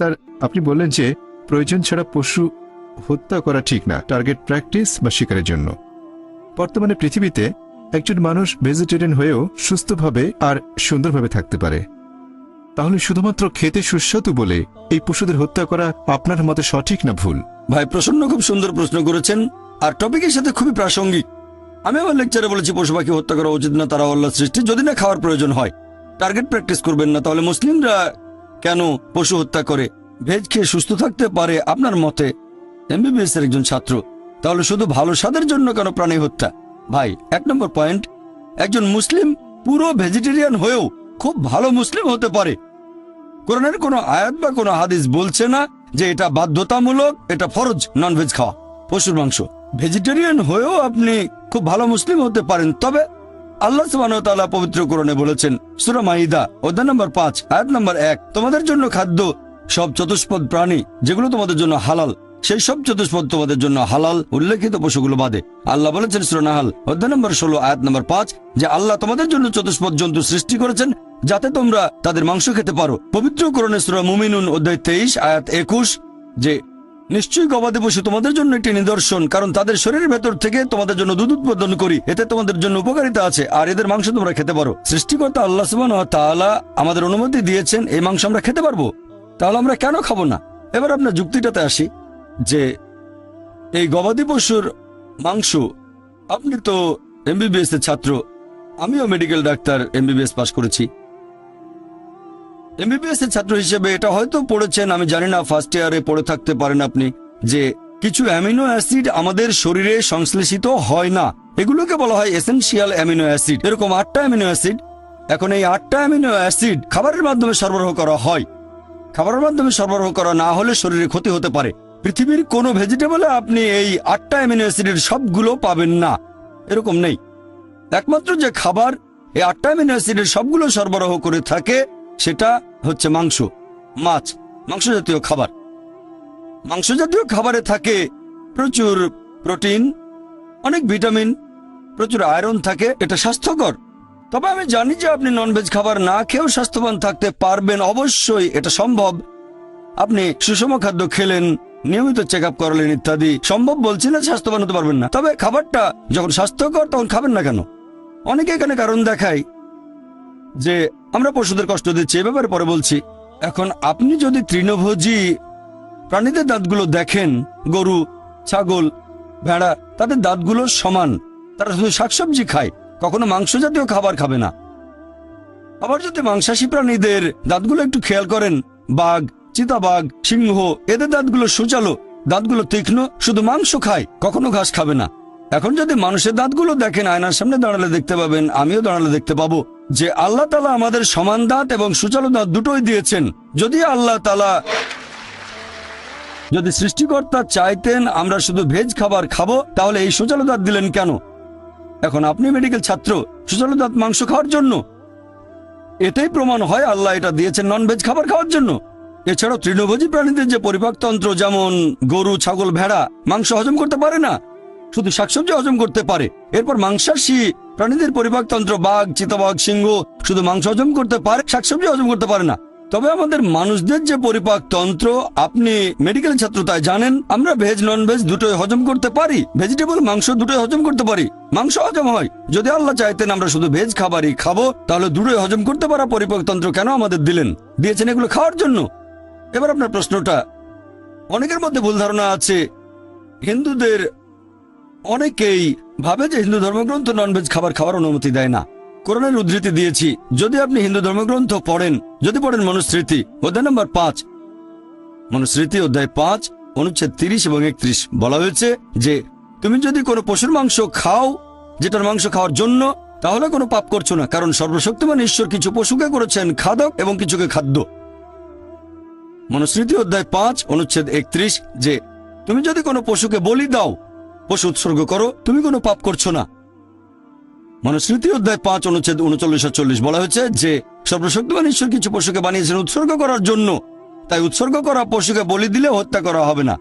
Sir, আপনি বললেন যে প্রয়োজন ছাড়া পশু হত্যা করা ঠিক না, টার্গেট প্র্যাকটিস বা শিকারের জন্য। বর্তমানে পৃথিবীতে একজন মানুষ ভেজিটেরিয়ান হয়েও সুস্থভাবে আর সুন্দরভাবে থাকতে পারে। তাহলে শুধুমাত্র খেতে সুস্বাদু বলে এই পশুদের হত্যা করা আপনার মতে সঠিক না ভুল? ভাই প্রসন্ন খুব সুন্দর প্রশ্ন করেছেন আর টপিকের সাথে খুবই প্রাসঙ্গিক। আমি আমার লেকচারে বলেছি পশু পাখি হত্যা করা উচিত না, তারা আল্লাহর সৃষ্টি, যদি না খাওয়ার প্রয়োজন হয়। টার্গেট প্র্যাকটিস করবেন না। তাহলে মুসলিমরা কেন পশু হত্যা করে? ভেজ খেয়ে সুস্থ থাকতে পারে আপনার মতে এমবিবিএস এর একজন ছাত্র, তাহলে শুধু ভালো স্বাদের জন্য কেন প্রাণী হত্যা? ভাই 1 নম্বর পয়েন্ট, একজন মুসলিম পুরো ভেজিটেরিয়ান হয়েও খুব ভালো মুসলিম হতে পারে। কোরআনের কোনো আয়াত বা কোনো হাদিস বলছে না যে এটা বাধ্যতামূলক, এটা ফরজ ননভেজ খাওয়া, পশুর মাংস। ভেজিটেরিয়ান হয়েও আপনি খুব ভালো মুসলিম হতে পারেন। তবে আল্লাহ সুবহানাহু ওয়া তাআলা পবিত্র কোরআনে বলেছেন, সূরা মাইদা অধ্যায় নম্বর 5 আয়াত নম্বর 1, তোমাদের জন্য খাদ্য সব চতুষ্পদ প্রাণী যেগুলো তোমাদের জন্য হালাল, সেই সব চতুষ্পদ তোমাদের জন্য হালাল, উল্লেখিত পশুগুলো বাদে। আল্লাহ বলেছেন সূরা নাহাল অধ্যায় নম্বর 16 আয়াত নম্বর 5 যে আল্লাহ তোমাদের জন্য চতুষ্পদ জন্তু সৃষ্টি করেছেন যাতে তোমরা তাদের মাংস খেতে পারো। পবিত্র কোরআনে সূরা মুমিনুন অধ্যায় 23 আয়াত 21 যে নিশ্চয়ই গবাদি পশু তোমাদের জন্য একটি নিদর্শন, কারণ তাদের শরীরের ভেতর থেকে তোমাদের জন্য দুধ উৎপাদন করি, এতে তোমাদের জন্য উপকারিতা আছে, আর এদের মাংস তোমরা খেতে পারো। সৃষ্টিকর্তা আল্লাহ সুবহানাহু ওয়া তাআলা আমাদের অনুমতি দিয়েছেন এই মাংস আমরা খেতে পারবো, তাহলে আমরা কেন খাবো না? এবার আপনার যুক্তিটাতে আসি যে এই গবাদি পশুর মাংস, আপনি তো এমবিবিএস এর ছাত্র, আমিও মেডিকেল ডাক্তার, এমবিবিএস পাশ করেছি। এমবিবিএস এর ছাত্র হিসেবে এটা হয়তো পড়েছেন, আমি জানি না, ফার্স্ট ইয়ারে পড়ে থাকতে পারেন আপনি, যে কিছু অ্যামিনো অ্যাসিড আমাদের শরীরে সংশ্লেষিত হয় না, এগুলোকে বলা হয় এসেনশিয়াল অ্যামিনো অ্যাসিড। এরকম 8টা অ্যামিনো অ্যাসিড। এখন এই 8টা অ্যামিনো অ্যাসিড খাবারের মাধ্যমে সরবরাহ করা হয়। খাবারের মাধ্যমে সরবরাহ করা না হলে শরীরে ক্ষতি হতে পারে। পৃথিবীর কোনো ভেজিটেবলে আপনি এই 8টা অ্যামিনো অ্যাসিডের সবগুলো পাবেন না, এরকম নেই। একমাত্র যে খাবার এই 8টা অ্যামিনো অ্যাসিডের সবগুলো সরবরাহ করে থাকে সেটা হচ্ছে মাংস, মাছ, মাংস জাতীয় খাবার। মাংস জাতীয় খাবারে থাকে প্রচুর প্রোটিন, অনেক ভিটামিন, প্রচুর আয়রন থাকে, এটা স্বাস্থ্যকর। তবে আমি জানি যে আপনি ননভেজ খাবার না খেয়েও স্বাস্থ্যবান থাকতে পারবেন, অবশ্যই এটা সম্ভব। আপনি সুষম খাদ্য খেলেন, নিয়মিত চেক আপ করালেন ইত্যাদি, সম্ভব বলছি না স্বাস্থ্যবান হতে পারবেন না। তবে খাবারটা যখন স্বাস্থ্যকর তখন খাবেন না কেন? অনেকে এখানে কারণ দেখায় যে আমরা পশুদের কষ্ট দিচ্ছি, এ ব্যাপারে পরে বলছি। এখন আপনি যদি তৃণভোজী প্রাণীদের দাঁতগুলো দেখেন, গরু, ছাগল, ভেড়া, তাদের দাঁতগুলো সমান, তারা শুধু শাকসবজি খায়, কখনো মাংস জাতীয় খাবার খাবে না। আবার যদি মাংসাশী প্রাণীদের দাঁতগুলো একটু খেয়াল করেন, বাঘ, চিতাবাঘ, সিংহ, এদের দাঁতগুলো সূচালো, দাঁতগুলো তীক্ষ্ণ, শুধু মাংস খায়, কখনো ঘাস খাবে না। এখন যদি মানুষের দাঁতগুলো দেখেন, আয়নার সামনে দাঁড়ালে দেখতে পাবেন, আমিও দাঁড়ালে দেখতে পাবো যে আল্লাহ তাআলা আমাদের সমান দাঁত এবং সূচালো দাঁত দুটোই দিয়েছেন। যদি আল্লাহ তাআলা, যদি সৃষ্টিকর্তা চাইতেন আমরা শুধু ভেজ খাবার খাবো, তাহলে এই সূচালো দাঁত দিলেন কেন? এখন আপনি মেডিকেল ছাত্র, সূচালো দাঁত মাংস খাওয়ার জন্য, এটাই প্রমাণ হয় আল্লাহ এটা দিয়েছেন নন ভেজ খাবার খাওয়ার জন্য। এছাড়াও তৃণভোজী প্রাণীদের যে পরিপাকতন্ত্র, যেমন গরু, ছাগল, ভেড়া মাংস হজম করতে পারে না, শুধু শাকসবজি হজম করতে পারে। এরপর মাংসাশী প্রাণীদের পরিপাকতন্ত্র, বাঘ, চিতাবাঘ, সিংহ শুধু মাংস হজম করতে পারে, শাকসবজি হজম করতে পারে না। তবে আমাদের মানুষদের যে পরিপাকতন্ত্র, আপনি মেডিকেল ছাত্র তাই জানেন, আমরা ভেজ নন ভেজ দুটোই হজম করতে পারি, ভেজিটেবল মাংস দুটোই হজম করতে পারি, মাংস হজম হয়। যদি আল্লাহ চাইতেন আমরা শুধু ভেজ খাবারই খাবো, তাহলে দুটোই হজম করতে পারা পরিপাকতন্ত্র কেন আমাদের দিলেন? দিয়েছেন এগুলো খাওয়ার জন্য। এবার আপনার প্রশ্নটা, অনেকের মধ্যে ভুল ধারণা আছে, হিন্দুদের অনেকেই ভাবে যে হিন্দু ধর্মগ্রন্থ ননভেজ খাবার খাওয়ার অনুমতি দেয় না। কোরআনের উদ্ধৃতি দিয়েছি, যদি আপনি হিন্দু ধর্মগ্রন্থ পড়েন, যদি পড়েন মনুস্মৃতি অধ্যায় নম্বর 5, মনুস্মৃতি অধ্যায় 5 অনুচ্ছেদ 30 এবং 31, বলা হয়েছে যে তুমি যদি কোনো পশুর মাংস খাও যেটার মাংস খাওয়ার জন্য, তাহলে কোনো পাপ করছো না, কারণ সর্বশক্তিমান ঈশ্বর কিছু পশুকে করেছেন খাদক এবং কিছুকে খাদ্য। মনুস্মৃতি অধ্যায় 5 অনুচ্ছেদ 31 যে তুমি যদি কোনো পশুকে বলি দাও, পশু উৎসর্গ করো, তুমি কোনো পাপ করছো না। মনুস্মৃতি অধ্যায় 5 অনুচ্ছেদ 39-40 বলা হয়েছে যে সর্বশক্তিমান ঈশ্বর কিছু পশুকে বানিয়েছেন উৎসর্গ করার জন্য, তাই উৎসর্গ করা পশুকে বলি দিলে হত্যা করা হবে না।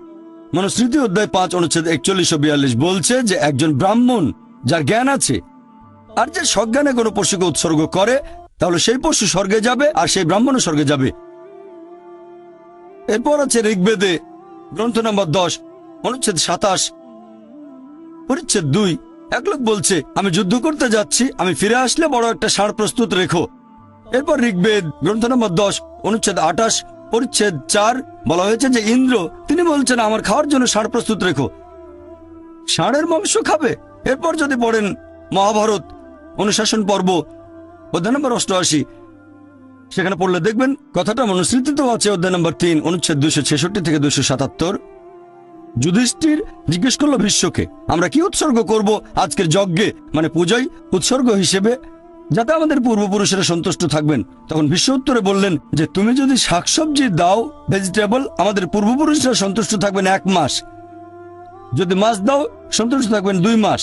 মনুস্মৃতি অধ্যায় 5 অনুচ্ছেদ 41-42 বলছে যে একজন ব্রাহ্মণ যার জ্ঞান আছে আর যে সজ্ঞানে কোনো পশুকে উৎসর্গ করে, তাহলে সেই পশু স্বর্গে যাবে আর সেই ব্রাহ্মণও স্বর্গে যাবে। এরপর আছে ঋগ্বেদে গ্রন্থ নম্বর 10 অনুচ্ছেদ 27 পরিচ্ছেদ 2। এক লোক বলছে, আমি যুদ্ধ করতে যাচ্ছি, আমি ফিরে আসলে বড় একটা ষাঁড় প্রস্তুত রেখো। এরপর ঋগ্বেদ গ্রন্থ নম্বর 10 অনুচ্ছেদ 28 পরিচ্ছেদ 4 বলা হয়েছে যে ইন্দ্র তিনি বলছেন আমার খাওয়ার জন্য ষাঁড় প্রস্তুত রেখো, ষাঁড়ের মাংস খাবে। এরপর যদি পড়েন মহাভারত অনুশাসন পর্ব অধ্যায় নম্বর 88, সেখানে পড়লে দেখবেন কথাটা মনুস্মৃতিতেও আছে। অধ্যায় নম্বর 3 অনুচ্ছেদ 266 থেকে 277। যুধিষ্ঠির জিজ্ঞেস করলো ভীষ্মকে, আমরা কি উৎসর্গ করব আজকের যজ্ঞে, মানে পূজায় উৎসর্গ হিসেবে, যাতে আমাদের পূর্বপুরুষেরা সন্তুষ্ট থাকবেন। তখন ভীষ্ম উত্তরে বললেন যে তুমি যদি শাকসবজি দাও, ভেজিটেবল, আমাদের পূর্বপুরুষরা সন্তুষ্ট থাকবেন 1 মাস। যদি মাছ দাও সন্তুষ্ট থাকবেন 2 মাস।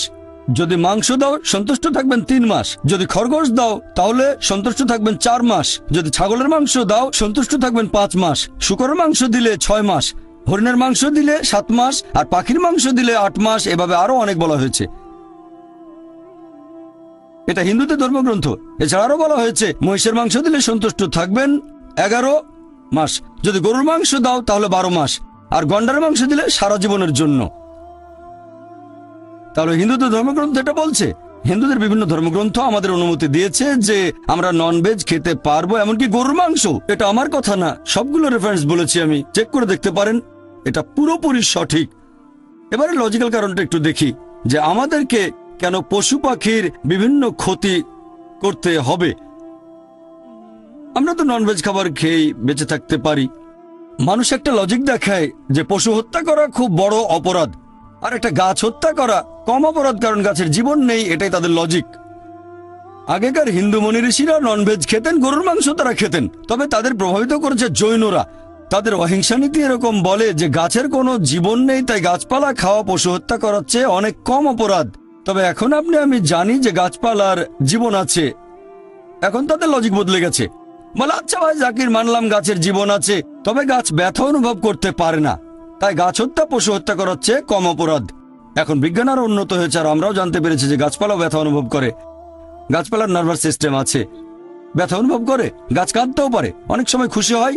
যদি মাংস দাও সন্তুষ্ট থাকবেন 3 মাস। যদি খরগোশ দাও তাহলে সন্তুষ্ট থাকবেন 4 মাস। যদি ছাগলের মাংস দাও সন্তুষ্ট থাকবেন 5 মাস। শূকরের মাংস দিলে 6 মাস। হরিণের মাংস দিলে 7 মাস। আর পাখির মাংস দিলে 8 মাস। এভাবে আরো অনেক বলা হয়েছে। এটা হিন্দুদের ধর্মগ্রন্থ। এছাড়া আরো বলা হয়েছে মহিষের মাংস দিলে সন্তুষ্ট থাকবেন 11 মাস। যদি গরুর মাংস দাও তাহলে 12 মাস। আর গন্ডার মাংস দিলে সারা জীবনের জন্য। তাহলে হিন্দুদের ধর্মগ্রন্থ এটা বলছে। হিন্দুদের বিভিন্ন ধর্মগ্রন্থ আমাদের অনুমতি দিয়েছে যে আমরা ননভেজ খেতে পারবো, এমনকি গরুর মাংস। এটা আমার কথা না, সবগুলো রেফারেন্স বলেছি আমি, চেক করে দেখতে পারেন, এটা পুরোপুরি সঠিক। এবারে লজিক্যাল কারণটা একটু দেখি যে আমাদেরকে কেন পশু পাখির বিভিন্ন ক্ষতি করতে হবে। আমরা তো ননভেজ খাবার খেয়েই বেঁচে থাকতে পারি। মানুষ একটা লজিক দেখায় যে পশু হত্যা করা খুব বড় অপরাধ, আর একটা গাছ হত্যা করা কম অপরাধ, কারণ গাছের জীবন নেই, এটাই তাদের লজিক। আগেকার হিন্দু মুনি ঋষিরা ননভেজ খেতেন, গরুর মাংস তারা খেতেন, তবে তাদের প্রভাবিত করেছে জৈনরা। তাদের অহিংসা নীতি এরকম বলে যে গাছের কোনো জীবন নেই, তাই গাছপালা খাওয়া পশু হত্যা করার চেয়ে অনেক কম অপরাধ। তবে এখন আমি জানি যে গাছপালার জীবন আছে, এখন তাদের লজিক বদলে গেছে। বলে আচ্ছা ভাই জাকির, মানলাম গাছের জীবন আছে, তবে গাছ ব্যথা অনুভব করতে পারে না, তাই গাছ হত্যা পশু হত্যা করার চেয়ে কম অপরাধ। এখন বিজ্ঞান আরো উন্নত হয়েছে, আর আমরাও জানতে পেরেছি যে গাছপালাও ব্যথা অনুভব করে। গাছপালার নার্ভাস সিস্টেম আছে, ব্যথা অনুভব করে, গাছ কাঁদতেও পারে, অনেক সময় খুশি হয়,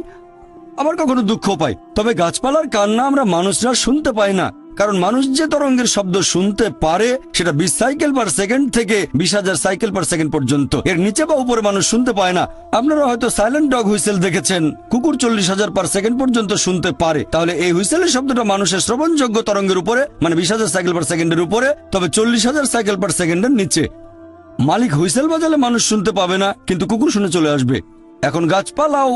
আবার কখনো দুঃখ পায়। তবে গাছপালার কান্না আমরা মানুষরা শুনতে পাই না, কারণ মানুষ যে তরঙ্গের শব্দ শুনতে পারে সেটা 20 সাইকেল পার সেকেন্ড থেকে 20,000 সাইকেল পার সেকেন্ড পর্যন্ত, এর নিচে বা উপরে মানুষ শুনতে পায় না। আপনারা হয়তো সাইলেন্ট ডগ হুইসেল দেখেছেন, কুকুর 40,000 পার সেকেন্ড পর্যন্ত শুনতে পারে। তাহলে এই হুইসেলের শব্দটা মানুষের শ্রবণযোগ্য তরঙ্গের উপরে, মানে 20,000 সাইকেল পার সেকেন্ডের উপরে, তবে 40,000 সাইকেল পার সেকেন্ডের নিচে। মালিক হুইসেল বাজালে মানুষ শুনতে পাবে না, কিন্তু কুকুর শুনে চলে আসবে। এখন গাছপালাও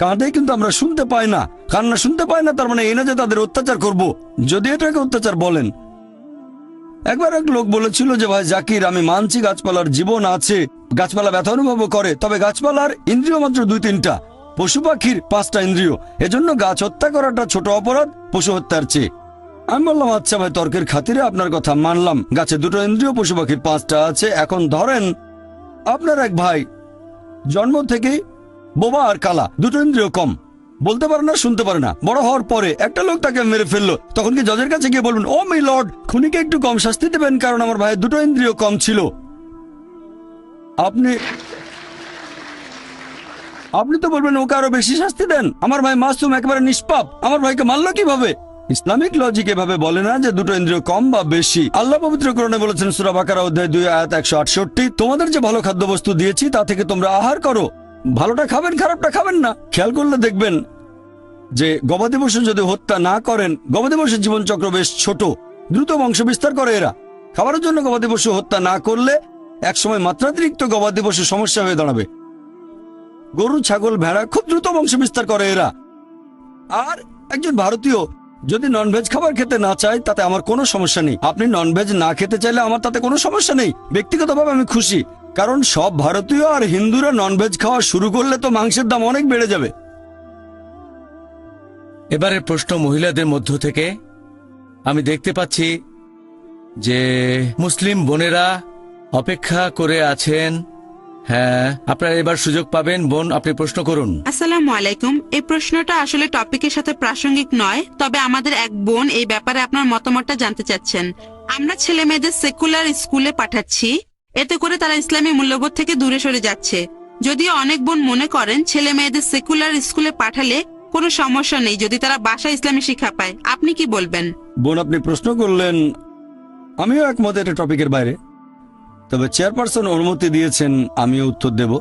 কাঁদে, কিন্তু আমরা শুনতে পাই না। কান্না শুনতে পায় না, তার মানে এই না যে তাদের অত্যাচার করব, যদি এটাকে অত্যাচার বলেন। একবার এক লোক বলেছিল যে ভাই জাকির, আমি মানছি গাছপালার জীবন আছে, গাছপালা ব্যথা অনুভব করে, তবে গাছপালার ইন্দ্রিয় মাত্র 2-3টা, পশু পাখির 5টা ইন্দ্রিয়, এজন্য গাছ হত্যা করাটা ছোট অপরাধ পশু হত্যার চেয়ে। আমি বললাম আচ্ছা ভাই, তর্কের খাতিরে আপনার কথা মানলাম, গাছে 2টো ইন্দ্রিয়, পশু পাখির 5টা আছে। এখন ধরেন আপনার এক ভাই জন্ম থেকেই বোবা আর কালা, 2টো ইন্দ্রিয় কম, বলতে পারে না, শুনতে পারে না। বড় হওয়ার পরে একটা লোক তাকে মেরে ফেললো, তখন কি জজের কাছে গিয়ে বলবেন, ও মাই লর্ড, খুনিকে একটু কম শাস্তি দেবেন কারণ আমার ভাইয়ের 2টো ইন্দ্রিয় কম ছিল? আপনি তো বলবেন ওকে আরো বেশি শাস্তি দেন, আমার ভাই মাসুম, একেবারে নিষ্পাপ, আমার ভাইকে মারলো কিভাবে? ইসলামিক লজিক এভাবে বলে না যে 2টো ইন্দ্রিয় কম বা বেশি। আল্লাহ পবিত্র কোরআনে বলেছেন সূরা বাকারা অধ্যায় 2 আয়াত 168, তোমাদের যে ভালো খাদ্যবস্তু দিয়েছি তা থেকে তোমরা আহার করো, ভালোটা খাবেন, খারাপটা খাবেন না। খেয়াল করলে দেখবেন যে গবাদি পশু যদি হত্যা না করেন, গবাদি পশুর জীবনচক্র বেশ ছোট, দ্রুত বংশ বিস্তার করে এরা। খাবারের জন্য গবাদি পশু হত্যা না করলে একসময় মাত্রাতিরিক্ত গবাদি পশু সমস্যা হয়ে দাঁড়াবে। গরু, ছাগল, ভেড়া খুব দ্রুত বংশ বিস্তার করে এরা। আর একজন ভারতীয় যদি ননভেজ খাবার খেতে না চায় তাতে আমার কোনো সমস্যা নেই। আপনি ননভেজ না খেতে চাইলে আমার তাতে কোনো সমস্যা নেই, ব্যক্তিগতভাবে আমি খুশি, কারণ সব ভারতীয় আর হিন্দুরা ননভেজ খাওয়া শুরু করলে তো মাংসের দাম অনেক বেড়ে যাবে। এবারের প্রশ্ন মহিলাদের মধ্য থেকে। আমি দেখতে পাচ্ছি যে মুসলিম বোনেরা অপেক্ষা করে আছেন। হ্যাঁ, আপনারা এবার সুযোগ পাবেন। বোন, আপনি প্রশ্ন করুন। আসসালামু আলাইকুম। এই প্রশ্নটা আসলে টপিকের সাথে প্রাসঙ্গিক নয়, তবে আমাদের এক বোন এই ব্যাপারে আপনার মতামতটা জানতে চাচ্ছেন। আমরা ছেলে মেয়েদের সেকুলার স্কুলে পাঠাচ্ছি, এতে করে তারা ইসলামী মূল্যবোধ থেকে দূরে সরে যাচ্ছে। যদিও অনেক বোন মনে করেন ছেলে মেয়েদের সেকুলার স্কুলে পাঠালে কোনো সমস্যা নেই যদি তারা বাসায় ইসলামী শিক্ষা পায়। আপনি কি বলবেন? বোন, আপনি প্রশ্ন করলেন, আমিও একমত এটা টপিকের বাইরে, তবে চেয়ারপারসন অনুমতি দিয়েছেন, আমিও উত্তর দেব।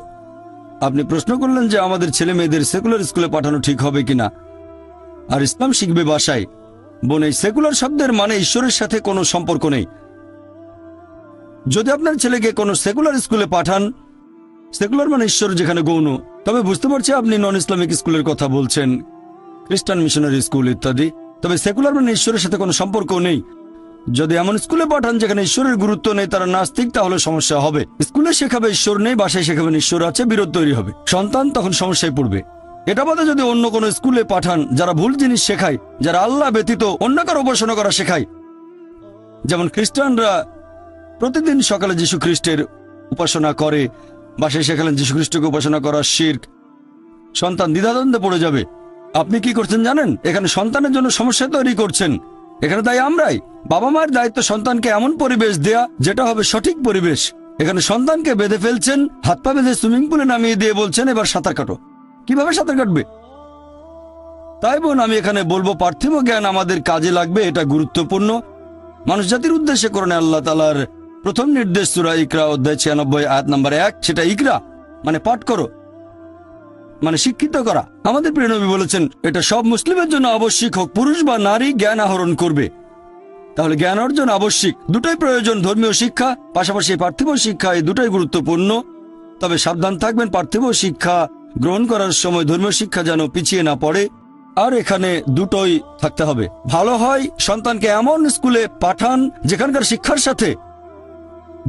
আপনি প্রশ্ন করলেন যে আমাদের ছেলে মেয়েদের সেকুলার স্কুলে পাঠানো ঠিক হবে কিনা, আর ইসলাম শিখবে বাসায়। বোন, এই সেকুলার শব্দের মানে ঈশ্বরের সাথে কোনো সম্পর্ক নেই। যদি আপনার ছেলেকে কোনো সেকুলার স্কুলে পাঠান, সেকুলার মানে ঈশ্বর যেখানে গৌণ, তবে বুঝতে পারছি আপনি নন ইসলামিক স্কুলের কথা বলছেন, খ্রিস্টান মিশনারি স্কুল ইত্যাদি, তবে সেকুলার মানে ঈশ্বরের সাথে কোনো সম্পর্ক নেই। যদি এমন স্কুলে পাঠান যেখানে ঈশ্বরের গুরুত্ব নেই, তারা নাস্তিক, তাহলে সমস্যা হবে। স্কুলে শেখাবে ঈশ্বর নেই, বাসায় শেখাবেন ঈশ্বর আছে, বিরোধ তৈরি হবে, সন্তান তখন সমস্যায় পড়বে। এটা বাদে যদি অন্য কোনো স্কুলে পাঠান যারা ভুল জিনিস শেখায়, যারা আল্লাহ ব্যতীত অন্য কারো উপাসনা করা শেখায়, যেমন খ্রিস্টানরা প্রতিদিন সকালে যীশু খ্রিস্টের উপাসনা করে, বাসায় শেখালেন যীশু খ্রিস্টকে উপাসনা করা শিরক, সন্তান দ্বিধাদ্বন্দ্বে পড়ে যাবে। আপনি কি করছেন জানেন? এখানে সন্তানের জন্য সমস্যা তৈরি করছেন। এখানে তাই আমরাই, বাবা মায়ের দায়িত্ব সন্তানকে এমন পরিবেশ দেয়া যেটা হবে সঠিক পরিবেশ। এখানে সন্তানকে বেঁধে ফেলছেন, হাত পা বেঁধে সুইমিং পুলে নামিয়ে দিয়ে বলছেন এবার সাঁতার কাটো। কিভাবে সাঁতার কাটবে? তাই বোন, আমি এখানে বলবো পার্থিব জ্ঞান আমাদের কাজে লাগবে, এটা গুরুত্বপূর্ণ। মানুষ জাতির উদ্দেশ্যে কোরআনে আল্লাহ তাআলার প্রথম নির্দেশ সূরা ইকরা অধ্যায় 96 আয়াত নম্বর 1, সেটা ইকরা মানে পাঠ করো, মানে শিক্ষিত করা। আমাদের প্রিয় নবী বলেছেন এটা সব মুসলিমের জন্য আবশ্যিক, হোক পুরুষ বা নারী জ্ঞান আহরণ করবে। তাহলে জ্ঞান অর্জন আবশ্যিক, দুটোই প্রয়োজন, ধর্মীয় শিক্ষা পাশাপাশি পার্থিব শিক্ষা, এই দুটোই গুরুত্বপূর্ণ। তবে সাবধান থাকবেন পার্থিব শিক্ষা গ্রহণ করার সময় ধর্মীয় শিক্ষা যেন পিছিয়ে না পড়ে, আর এখানে দুটোই থাকতে হবে। ভালো হয় সন্তানকে এমন স্কুলে পাঠান যেখানকার শিক্ষার সাথে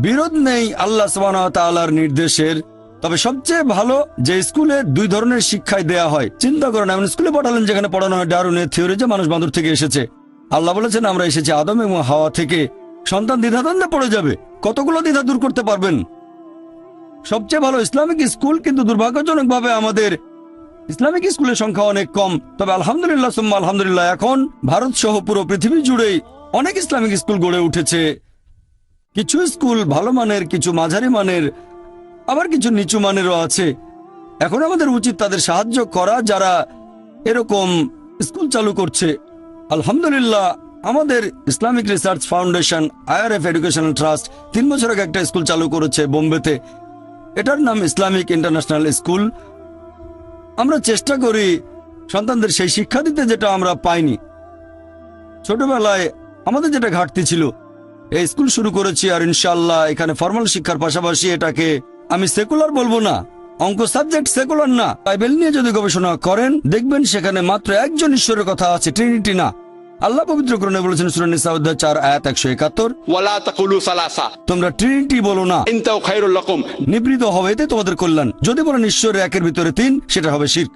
বিরোধ নেই আল্লাহ সুবহানাহু ওয়া তাআলার নির্দেশের। তবে সবচেয়ে ভালো যে স্কুলে দুই ধরনের শিক্ষাই দেয়া হয়। চিন্তা করেন, এমন স্কুলে পাঠালেন যেখানে পড়ানো হয় ডারউইনের থিওরি, যে মানুষ বাঁদর থেকে এসেছে। আল্লাহ বলেছেন আমরা এসেছি আদম এবং হাওয়া থেকে। সন্তান দ্বিধাদ্বন্দ্বে পড়ে যাবে, কতগুলো দ্বিধা দূর করতে পারবেন? সবচেয়ে ভালো ইসলামিক স্কুল, কিন্তু দুর্ভাগ্যজনকভাবে আমাদের ইসলামিক স্কুলের সংখ্যা অনেক কম। তবে আলহামদুলিল্লাহ সুম্মা আলহামদুলিল্লাহ, এখন ভারত সহ পুরো পৃথিবী জুড়েই অনেক ইসলামিক স্কুল গড়ে উঠেছে। কিছু স্কুল ভালো মানের, কিছু মাঝারি মানের, আবার কিছু নিচু মানেরও আছে। এখন আমাদের উচিত তাদের সাহায্য করা যারা এরকম স্কুল চালু করছে। আলহামদুলিল্লাহ, আমাদের Islamic research foundation IRF educational trust 3 বছর আগে একটা স্কুল চালু করেছে বোম্বেতে। এটার নাম ইসলামিক ইন্টারন্যাশনাল স্কুল। আমরা চেষ্টা করি সন্তানদের সেই শিক্ষা দিতে যেটা আমরা পাইনি ছোটবেলায়, আমাদের যেটা ঘাটতি ছিল। এই স্কুল শুরু করেছি, আর ইনশাআল্লাহ এখানে ফর্মাল শিক্ষার পাশাপাশি এটাকে আমি সেকুলার বলবো না, অঙ্ক সাবজেক্ট সেকুলার না। বাইবেল নিয়ে যদি গবেষণা করেন দেখবেন সেখানে মাত্র একজন ঈশ্বরের কথা আছে, ট্রিনিটি না। আল্লাহ পবিত্র কোরআনে বলেছেন সূরা নিসা অধ্যায় 4 আয়াত 171, ওয়ালা তাকুলু সালাসা, তোমরা ট্রিনিটি বলো না, ইনতাও খায়রুল লাকুম, নিবৃত হবে, এতে তোমাদের কল্যাণ। যদি বলেন ঈশ্বরের একের ভিতরে 3, সেটা হবে শিরক,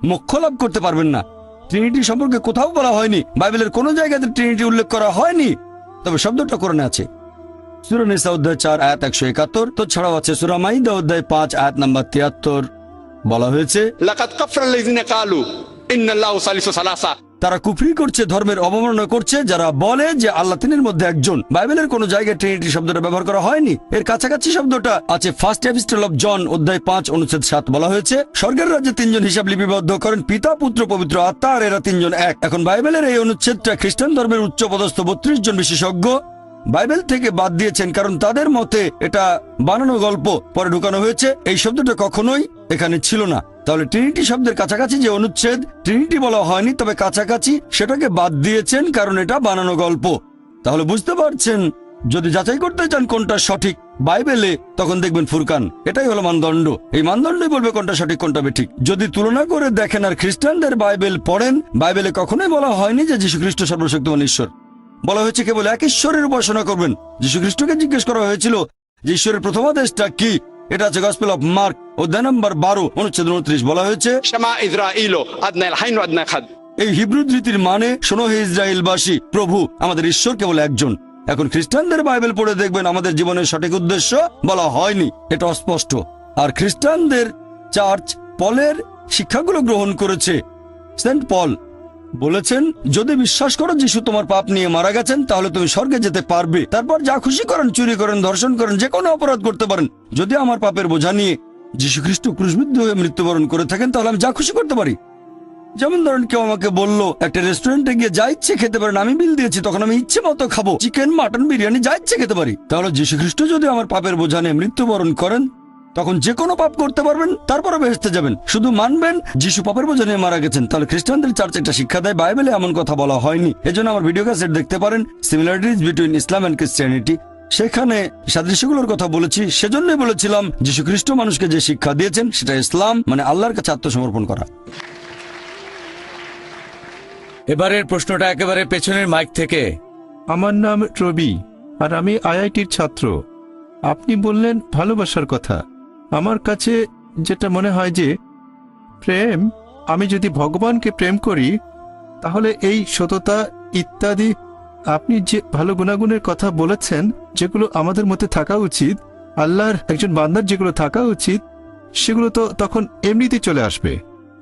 মোক্ষ লাভ করতে পারবেন না। ট্রিনিটি সম্পর্কে কোথাও বলা হয়নি, বাইবেলের কোনো জায়গাতে ট্রিনিটি উল্লেখ করা হয়নি, তবে শব্দটা কোরআনে আছে। সূরা নিসা অধ্যায় 4 আয়াত 171, তো ছাড়াও আছে সূরা মাইদা অধ্যায় 5 আয়াত নাম্বার 73, বলা হয়েছে লাকাদ কাফারাল্লাযিনা ক্বালু ইন্নাল্লাহু সালিসু সালাসা, তারা কুফরি করছে, ধর্মের অবমাননা করছে যারা বলে যে আল্লাহ তিনের মধ্যে একজন। বাইবেলের কোন জায়গায় ট্রিনিটি শব্দটা ব্যবহার করা হয়নি। এর কাছাকাছি শব্দটা আছে ফার্স্ট এপিস্টল অফ জন অধ্যায় 5 অনুচ্ছেদ 7, বলা হয়েছে স্বর্গের রাজ্যে 3 জন হিসাব লিপিবদ্ধ করেন, পিতা পুত্র পবিত্র আত্মা, আর এরা 3 জন এক। এখন বাইবেলের এই অনুচ্ছেদটা খ্রিস্টান ধর্মের উচ্চ পদস্থ 32 জন বিশেষজ্ঞ বাইবেল থেকে বাদ দিয়েছেন, কারণ তাদের মতে এটা বানানো গল্প, পরে ঢুকানো হয়েছে। এই শব্দটা কখনোই এখানে ছিল না। তাহলে ট্রিনিটি শব্দের কাছাকাছি যে অনুচ্ছেদ, ট্রিনিটি বলা হয়নি, তবে কাছাকাছি, সেটাকে বাদ দিয়েছেন কারণ এটা বানানো গল্প। তাহলে বুঝতে পারছেন, যদি যাচাই করতে চান কোনটা সঠিক বাইবেলে, তখন দেখবেন ফুরকান, এটাই হলো মানদণ্ড। এই মানদণ্ডই বলবে কোনটা সঠিক কোনটা বেঠিক। যদি তুলনা করে দেখেন আর খ্রিস্টানদের বাইবেল পড়েন, বাইবেলে কখনোই বলা হয়নি যে যীশু খ্রিস্ট সর্বশক্তিমান ঈশ্বর। বলা হয়েছে কেবল এক ঈশ্বরের উপাসনা করবেন। যীশু খ্রিস্টকে জিজ্ঞেস করা হয়েছিল যে ঈশ্বরের প্রথম আদেশটা কি, এটা আছে গসপেল অফ মার্ক অধ্যায় নম্বর 12 অনুচ্ছেদ 29, বলা হয়েছে শামা ইসরাঈল আদনাল হাইন আদনা খাদ। এই হিব্রু ধৃতির মানে, শোনো হে ইসরায়েলবাসী, প্রভু আমাদের ঈশ্বর কেবল একজন। এখন খ্রিস্টানদের বাইবেল পড়ে দেখবেন আমাদের জীবনের সঠিক উদ্দেশ্য বলা হয়নি, এটা অস্পষ্ট। আর খ্রিস্টানদের চার্চ পলের শিক্ষাগুলো গ্রহণ করেছে। সেন্ট পল বলেছেন, যদি বিশ্বাস করো যিশু তোমার পাপ নিয়ে মারা গেছেন, তাহলে তুমি স্বর্গে যেতে পারবে। তারপর যা খুশি করেন, চুরি করেন, ধর্ষণ করেন, যে কোনো অপরাধ করতে পারেন। যদি আমার পাপের বোঝা নিয়ে যীশু খ্রিস্ট ক্রুশবিদ্ধ হয়ে মৃত্যুবরণ করে থাকেন, তাহলে আমি যা খুশি করতে পারি। যেমন ধরেন কেউ আমাকে বলল একটা রেস্টুরেন্টে গিয়ে যা ইচ্ছে খেতে পারেন, আমি বিল দিয়েছি, তখন আমি ইচ্ছে মতো খাবো, চিকেন, মাটন, বিরিয়ানি যা ইচ্ছে খেতে পারি। তাহলে যীশু খ্রিস্ট যদি আমার পাপের বোঝা নিয়ে মৃত্যুবরণ করেন, তখন যে কোনো পাপ করতে পারবেন, তারপরে বেহেশতে যাবেন, শুধু মানবেন যিশু পাপের বোঝা নিয়ে মারা গেছেন। তাহলে খ্রিস্টানদের চার্চ একটা শিক্ষা দেয়, বাইবেলে এমন কথা বলা হয়নি। এজন্য আমার ভিডিও ক্যাসেট দেখতে পারেন, similarities between Islam and Christianity, সেখানে সাদৃশ্যগুলোর কথা বলেছি। সেজন্যই বলেছিলাম যীশু খ্রিস্ট মানুষকে যে শিক্ষা দিয়েছেন সেটা ইসলাম, মানে আল্লাহর কাছে আত্মসমর্পণ করা। এবারের প্রশ্নটা একেবারে পেছনের মাইক থেকে। আমার নাম রবি, আর আমি আইআইটির ছাত্র। আপনি বললেন ভালোবাসার কথা। আমার কাছে যেটা মনে হয় যে প্রেম, আমি যদি ভগবানকে প্রেম করি তাহলে এই সততা ইত্যাদি, আপনি যে ভালো গুণাগুণের কথা বলেছেন যেগুলো আমাদের মধ্যে থাকা উচিত, আল্লাহর একজন বান্দার যেগুলো থাকা উচিত, সেগুলো তো তখন এমনিতেই চলে আসবে।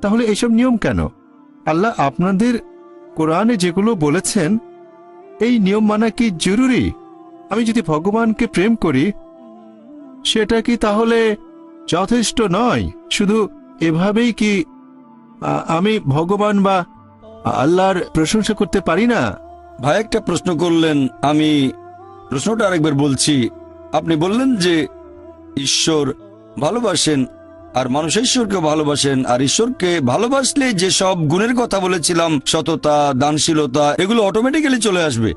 তাহলে এইসব নিয়ম কেন? আল্লাহ আপনাদের কোরআনে যেগুলো বলেছেন, এই নিয়ম মানা কি জরুরি? আমি যদি ভগবানকে প্রেম করি, সেটা কি তাহলে যথেষ্ট নয়? শুধু এভাবেই কি আমি ভগবান বা আল্লাহর প্রশংসা করতে পারি না? ভাই একটা প্রশ্ন করলেন, আমি প্রশ্নটা আরেকবার বলছি। আপনি বললেন যে ঈশ্বর ভালোবাসেন আর মানুষ ঈশ্বরকে ভালোবাসেন, আর ঈশ্বরকে ভালোবাসলে যে সব গুণের কথা বলেছিলাম, সততা, দানশীলতা, এগুলো অটোমেটিক্যালি চলে আসবে।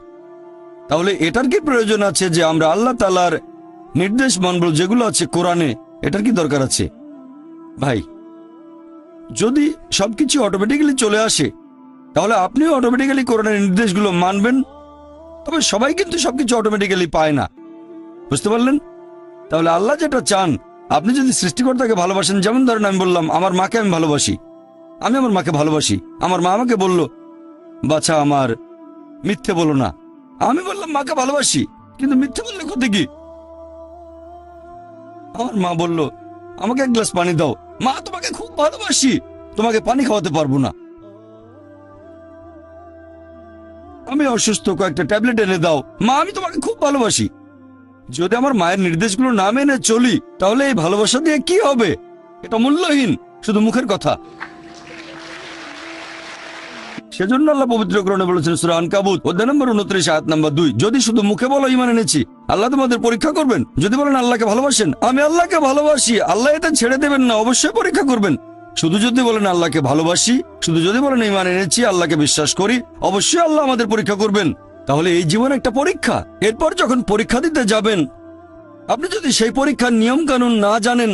তাহলে এটার কি প্রয়োজন আছে যে আমরা আল্লাহ তাআলার নির্দেশ মানব যেগুলো আছে কোরআনে? এটার কি দরকার আছে? ভাই, যদি সবকিছু অটোমেটিক্যালি চলে আসে, তাহলে আপনিও অটোমেটিক্যালি কোরআনের নির্দেশগুলো মানবেন। তবে সবাই কিন্তু সবকিছু অটোমেটিক্যালি পায় না, বুঝতে পারলেন? তাহলে আল্লাহ যেটা চান, আপনি যদি সৃষ্টিকর্তাকে ভালোবাসেন, যেমন ধরেন আমি বললাম আমার মাকে আমি ভালোবাসি, আমি আমার মাকে ভালোবাসি। আমার মা আমাকে বলল, বাছা আমার মিথ্যে বলো না। আমি বললাম মাকে ভালোবাসি, কিন্তু মিথ্যে বললে ক্ষতি কি? আমার মা বলল, আমাকে এক গ্লাস পানি দাও। মা, তোমাকে খুব ভালোবাসি, তোমাকে পানি খাওয়াতে পারবো না। আমি অসুস্থ, কয়েকটা ট্যাবলেট এনে দাও। মা, আমি তোমাকে খুব ভালোবাসি। যদি আমার মায়ের নির্দেশগুলো না মেনে চলি, তাহলে এই ভালোবাসা দিয়ে কি হবে? এটা মূল্যহীন, শুধু মুখের কথা। সেজন্য আল্লাহ পবিত্র কোরআনে বলেছেন, সূরা আনকাবুত অধ্যায় নম্বর 29 আয়াত নম্বর 2, যদি শুধু মুখে বলো ঈমান এনেছি, আল্লাহ তোমাদের পরীক্ষা করবেন। যদি বলেন আল্লাহকে ভালোবাসেন, আমি আল্লাহকে ভালোবাসি, আল্লাহ এটা ছেড়ে দেবেন না, অবশ্যই পরীক্ষা করবেন। শুধু যদি বলেন আল্লাহকে ভালোবাসি, শুধু যদি বলেন ঈমান এনেছি, আল্লাহকে বিশ্বাস করি, অবশ্যই আল্লাহ আমাদের পরীক্ষা করবেন। তাহলে এই জীবন একটা পরীক্ষা। এরপর যখন পরীক্ষা দিতে যাবেন, আপনি যদি সেই পরীক্ষার নিয়ম কানুন না জানেন,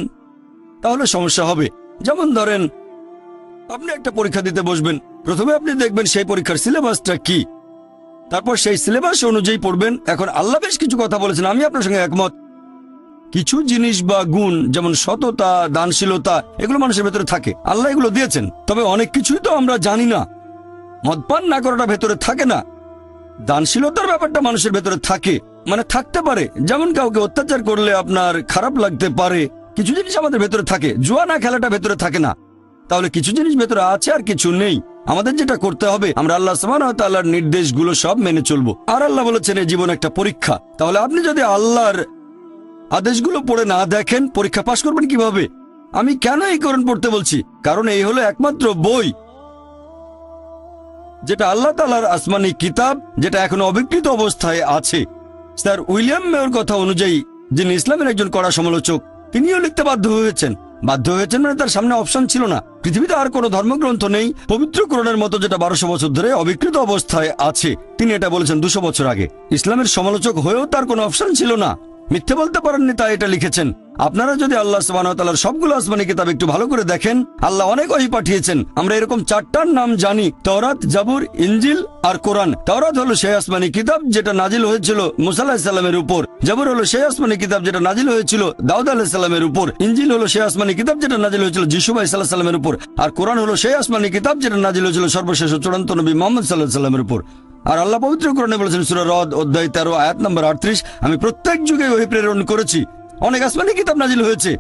তাহলে সমস্যা হবে। যেমন ধরেন আপনি একটা পরীক্ষা দিতে বসবেন, প্রথমে আপনি দেখবেন সেই পরীক্ষার সিলেবাসটা কি, তারপর সেই সিলেবাস অনুযায়ী পড়বেন। এখন আল্লাহ বেশ কিছু কথা বলেছেন, আমি আপনার সঙ্গে একমত। কিছু জিনিস বা গুণ, যেমন সততা, দানশীলতা, এগুলো মানুষের ভেতরে থাকে, আল্লাহ এগুলো দিয়েছেন। তবে অনেক কিছুই তো আমরা জানি না। মদপান না করাটা ভেতরে থাকে না, দানশীলতার ব্যাপারটা মানুষের ভেতরে থাকে, মানে থাকতে পারে। যেমন কাউকে অত্যাচার করলে আপনার খারাপ লাগতে পারে, কিছু জিনিস আমাদের ভেতরে থাকে। জুয়া না খেলাটা ভেতরে থাকে না। তাহলে কিছু জিনিস ভেতরে আছে আর কিছু নেই। আমাদের যেটা করতে হবে, আমরা আল্লাহ সুবহানাহু ওয়া তাআলার নির্দেশগুলো সব মেনে চলবো। আর আল্লাহ বলেছেন এই জীবন একটা পরীক্ষা। তাহলে আপনি যদি আল্লাহর আদেশগুলো পড়ে না দেখেন, পরীক্ষা পাশ করবেন কিভাবে? আমি কেন এই কোরআন পড়তে বলছি? কারণ এই হলো একমাত্র বই যেটা আল্লাহ তাআলার আসমানি কিতাব, যেটা এখনো অবিকৃত অবস্থায় আছে। স্যার উইলিয়াম মেয়র কথা অনুযায়ী, যিনি ইসলামের একজন কড়া সমালোচক, তিনিও লিখতে বাধ্য হয়েছেন মানে তার সামনে অপশন ছিল না। পৃথিবীতে আর কোনো ধর্মগ্রন্থ নেই পবিত্র কোরআনের মতো, যেটা 1200 বছর ধরে অবিকৃত অবস্থায় আছে। তিনি এটা বলেছেন 200 বছর আগে। ইসলামের সমালোচক হয়েও তার কোনো অপশন ছিল না, মিথ্যে বলতে পারেননি, তাই এটা লিখেছেন। আপনারা যদি আল্লাহ সুবহানাহু ওয়া তাআলার সবগুলো আসমানি কিতাব একটু ভালো করে দেখেন, আল্লাহ অনেক ওহী পাঠিয়েছেন। আমরা এরকম 4টার নাম জানি, তাওরাত, জাবুর, ইনজিল আর কোরআন। তাওরাত হলো সেই আসমানি কিতাব যেটা নাজিল হয়েছিল মুসা আলাইহিস সালামের উপর। জাবুর হলো সেই আসমানি কিতাব যেটা নাজিল হয়েছিল দাউদ আলাইহিস সালামের উপর। ইনজিল হলো সেই আসমানি কিতাব যেটা নাজিল হয়েছিল যিশু আলাইহিস সালামের উপর। আর কোরআন হলো সেই আসমানি কিতাব যেটা নাজিল হয়েছিল সর্বশেষ ও চূড়ান্ত নবী মুহাম্মদ সাল্লাল্লাহু আলাইহি সাল্লামের উপর। আর আল্লাহ পবিত্র কোরআনে বলেছেন সূরা রদ অধ্যায় 13 আয়াত নম্বর 38, আমি প্রত্যেক যুগে ওহী প্রেরণ করেছি। অনেক আসমানি কিতাব নাজিল হয়েছে,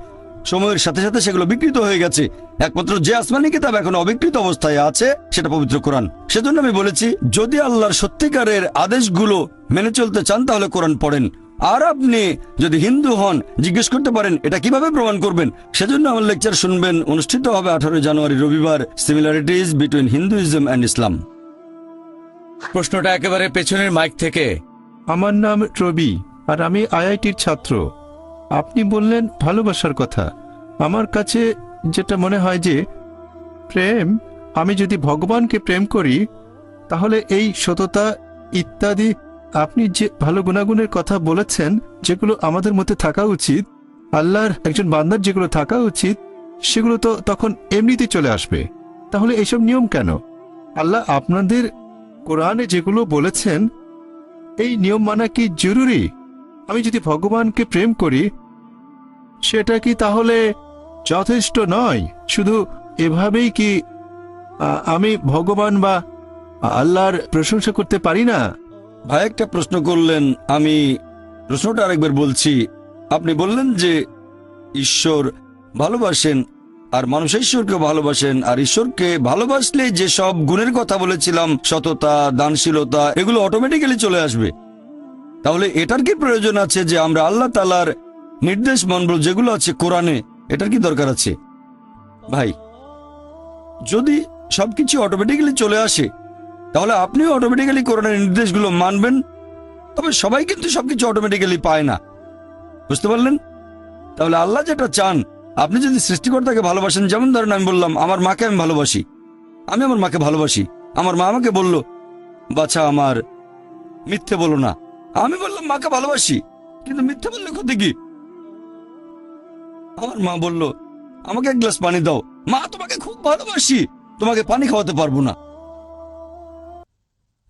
সময়ের সাথে সাথে সেগুলো বিকৃত হয়ে গেছে। একমাত্র যে আসমানি কিতাব এখন অবিকৃত অবস্থায় আছে সেটা পবিত্র কোরআন। সেজন্য আমি বলেছি, যদি আল্লাহর সত্যিকারের আদেশগুলো মেনে চলতে চান তাহলে কোরআন পড়েন। আর আপনি যদি হিন্দু হন জিজ্ঞেস করতে পারেন এটা কিভাবে প্রমাণ করবেন। সেজন্য আমার লেকচার শুনবেন, অনুষ্ঠিত হবে 18 জানুয়ারি রবিবার, সিমিলারিটিজ বিটুইন হিন্দুইজম অ্যান্ড ইসলাম। প্রশ্নটা একেবারে পেছনের মাইক থেকে। আমার নাম রবি আর আমি আইআইটির ছাত্র। আপনি বললেন ভালোবাসার কথা। আমার কাছে যেটা মনে হয় যে প্রেম, আমি যদি ভগবানকে প্রেম করি তাহলে এই সততা ইত্যাদি আপনি যে ভালো গুণাগুণের কথা বলেছেন যেগুলো আমাদের মধ্যে থাকা উচিত, আল্লাহর একজন বান্দার যেগুলো থাকা উচিত সেগুলো তো তখন এমনিতেই চলে আসবে। তাহলে এইসব নিয়ম কেন? আল্লাহ আপনাদের কোরআনে যেগুলো বলেছেন এই নিয়ম মানা কি জরুরি? আমি যদি ভগবানকে প্রেম করি সেটা কি তাহলে যথেষ্ট নয়? শুধু এভাবেই কি আমি ভগবান বা আল্লাহর প্রশংসা করতে পারি না? ভাই একটা প্রশ্ন করলেন, আমি প্রশ্নটা আরেকবার বলছি। আপনি বললেন যে ঈশ্বর ভালোবাসেন আর মানুষ ঈশ্বরকে ভালোবাসেন, আর ঈশ্বরকে ভালোবাসলে যে সব গুণের কথা বলেছিলাম, সততা, দানশীলতা, এগুলো অটোমেটিক্যালি চলে আসবে। তাহলে এটার কি প্রয়োজন আছে যে আমরা আল্লাহ তাআলার নির্দেশ মানব যেগুলো আছে কোরআনে? এটার কি দরকার আছে? ভাই, যদি সবকিছু অটোমেটিক্যালি চলে আসে তাহলে আপনিও অটোমেটিক্যালি কোরআনের নির্দেশগুলো মানবেন। তবে সবাই কিন্তু সবকিছু অটোমেটিক্যালি পায় না, বুঝতে পারলেন? তাহলে আল্লাহ যেটা চান, আপনি যদি সৃষ্টিকর্তাকে ভালোবাসেন, যেমন ধরেন আমি বললাম আমার মাকে আমি ভালোবাসি, আমি আমার মাকে ভালোবাসি। আমার মা আমাকে বলল, বাচ্চা আমার মিথ্যে বলো না। আমি বললাম মাকে ভালোবাসি, কিন্তু মিথ্যে বললে ক্ষতি কি? আমার মা বলল আমাকে এক গ্লাস পানি দাও। মা, তোমাকে খুব ভালোবাসি, তোমাকে পানি খাওয়াতে পারবো না।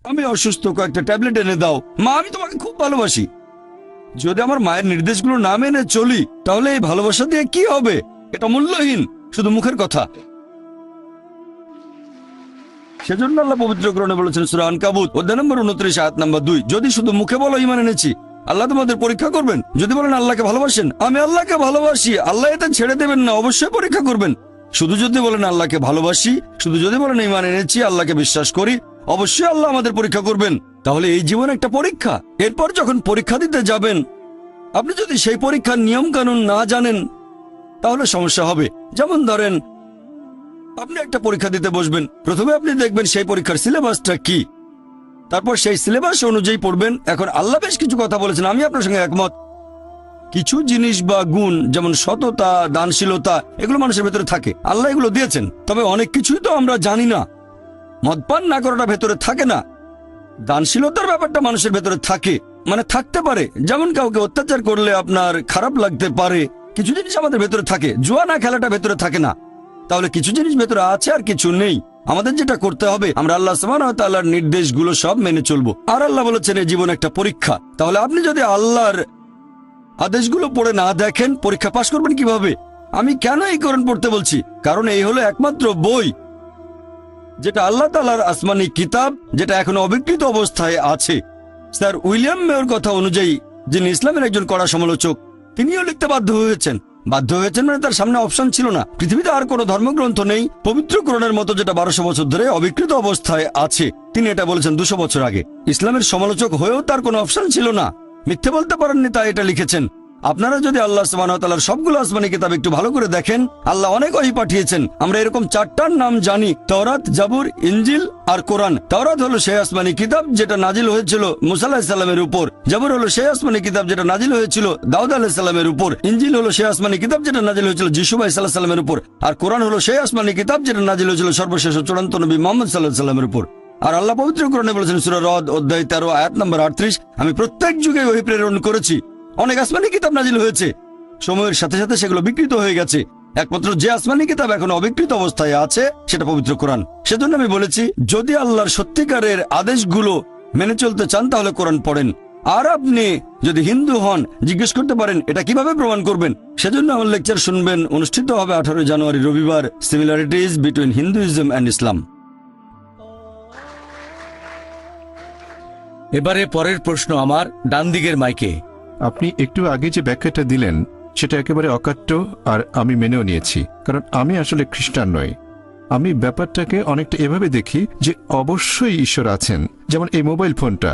আমি অসুস্থ, কয়েকটা ট্যাবলেট এনে দাও। মা, আমি তোমাকে খুব ভালোবাসি। যদি আমার মায়ের নির্দেশগুলো না মেনে চলি তাহলে এই ভালোবাসা দিয়ে কি হবে? এটা মূল্যহীন, শুধু মুখের কথা। সেজন্য আল্লাহ পবিত্র কোরআনে বলেছেন সূরা আনকাবুত অধ্যায় নম্বর 29 আয়াত নম্বর 2, যদি শুধু মুখে বলো ঈমান এনেছি, আল্লাহ তোমাদের পরীক্ষা করবেন। যদি বলেন আল্লাহকে ভালোবাসেন, আমি আল্লাহকে ভালোবাসি, আল্লাহ এটা ছেড়ে দেবেন না, অবশ্যই পরীক্ষা করবেন। শুধু যদি বলেন আল্লাহকে ভালোবাসি, শুধু যদি বলেন ঈমান এনেছি, আল্লাহকে বিশ্বাস করি, অবশ্যই আল্লাহ আমাদের পরীক্ষা করবেন। তাহলে এই জীবন একটা পরীক্ষা। এরপর যখন পরীক্ষা দিতে যাবেন, আপনি যদি সেই পরীক্ষার নিয়ম কানুন না জানেন তাহলে সমস্যা হবে। যেমন ধরেন আপনি একটা পরীক্ষা দিতে বসবেন, প্রথমে আপনি দেখবেন সেই পরীক্ষার সিলেবাসটা কি, তারপর সেই সিলেবাস অনুযায়ী পড়বেন। এখন আল্লাহ বেশ কিছু কথা বলেছেন, আমি আপনার সঙ্গে একমত। কিছু জিনিস বা গুণ যেমন সততা, দানশীলতা, এগুলো মানুষের ভেতরে থাকে, আল্লাহ এগুলো দিয়েছেন। তবে অনেক কিছুই তো আমরা জানি না। মদপান না করাটা ভেতরে থাকে না, দানশীলতার ব্যাপারটা মানুষের ভেতরে থাকে, মানে থাকতে পারে। যেমন কাউকে অত্যাচার করলে আপনার খারাপ লাগতে পারে, কিছু জিনিস আমাদের ভেতরে থাকে। জুয়া না খেলাটা ভেতরে থাকে না। তাহলে কিছু জিনিস ভেতরে আছে আর কিছু নেই। আমাদের যেটা করতে হবে, আমরা আল্লাহ সুবহানাহু ওয়া তাআলার নির্দেশগুলো সব মেনে চলবো। আর আল্লাহ বলেছেন এই জীবন একটা পরীক্ষা। তাহলে আপনি যদি আল্লাহর আদেশগুলো পড়ে না দেখেন, পরীক্ষা পাশ করবেন কিভাবে? আমি কেন এই কোরআন পড়তে বলছি? কারণ এই হলো একমাত্র বই যেটা আল্লাহ তাআলার আসমানি কিতাব, যেটা এখনো অবিকৃত অবস্থায় আছে। স্যার উইলিয়াম মেয়র কথা অনুযায়ী, যিনি ইসলামের একজন কড়া সমালোচক, তিনিও লিখতে বাধ্য হয়েছেন মানে তার সামনে অপশন ছিল না। পৃথিবীতে আর কোনো ধর্মগ্রন্থ নেই পবিত্র কোরআনের মতো যেটা 1200 বছর ধরে অবিকৃত অবস্থায় আছে। তিনি এটা বলেছেন 200 বছর আগে। ইসলামের সমালোচক হয়েও তার কোনো অপশন ছিল না, মিথ্যে বলতে পারেননি, তাই এটা লিখেছেন। আপনারা যদি আল্লাহ সুবহানাহু ওয়া তাআলার সবগুলো আসমানি কিতাব একটু ভালো করে দেখেন, আল্লাহ অনেক ওহী পাঠিয়েছেন। আমরা এরকম 4টার নাম জানি, তাওরাত, জাবুর, ইনজিল আর কোরআন। তাওরাত হলো সেই আসমানি কিতাব যেটা নাজিল হয়েছিল মুসা আলাইহিস সালামের উপর। জাবুর হলো সেই আসমানি কিতাব যেটা নাজিল হয়েছিল দাউদ আলাইহিস সালামের উপর। ইনজিল হলো সেই আসমানি কিতাব যেটা নাজিল হয়েছিল যিশু আলাইহিস সালামের উপর। আর কোরআন হলো সেই আসমানি কিতাব যেটা নাজিল হয়েছিল সর্বশেষ চূড়ান্ত নবী মুহাম্মদ সাল্লাল্লাহু আলাইহি সাল্লামের উপর। আর আল্লাহ পবিত্র কোরআনে বলেছেন সূরা রদ অধ্যায় 13 আয়াত নম্বর 38, আমি প্রত্যেক যুগে ওহী প্রেরণ করেছি। অনেক আসমানি কিতাব নাজিল হয়েছে, সময়ের সাথে সাথে সেগুলো বিকৃত হয়ে গেছে। একমাত্র যে আসমানি কিতাব এখন অবিকৃত অবস্থায় আছে সেটা পবিত্র কোরআন। সেজন্য আমি বলেছি, যদি আল্লাহর সত্যিকারের আদেশগুলো মেনে চলতে চান তাহলে কোরআন পড়েন। আর আপনি যদি হিন্দু হন জিজ্ঞেস করতে পারেন এটা কিভাবে প্রমাণ করবেন। সেজন্য আমার লেকচার শুনবেন, অনুষ্ঠিত হবে 18 জানুয়ারি রবিবার, সিমিলারিটিজ বিটুইন হিন্দুইজম অ্যান্ড ইসলাম। এবারে পরের প্রশ্ন আমার ডান দিকের মাইকে। আপনি একটু আগে যে ব্যাখ্যাটা দিলেন সেটা একেবারে অকাট্য, আর আমি মেনেও নিয়েছি, কারণ আমি আসলে খ্রিস্টান নই। আমি ব্যাপারটাকে অনেকটা এভাবে দেখি যে অবশ্যই ঈশ্বর আছেন। যেমন এই মোবাইল ফোনটা,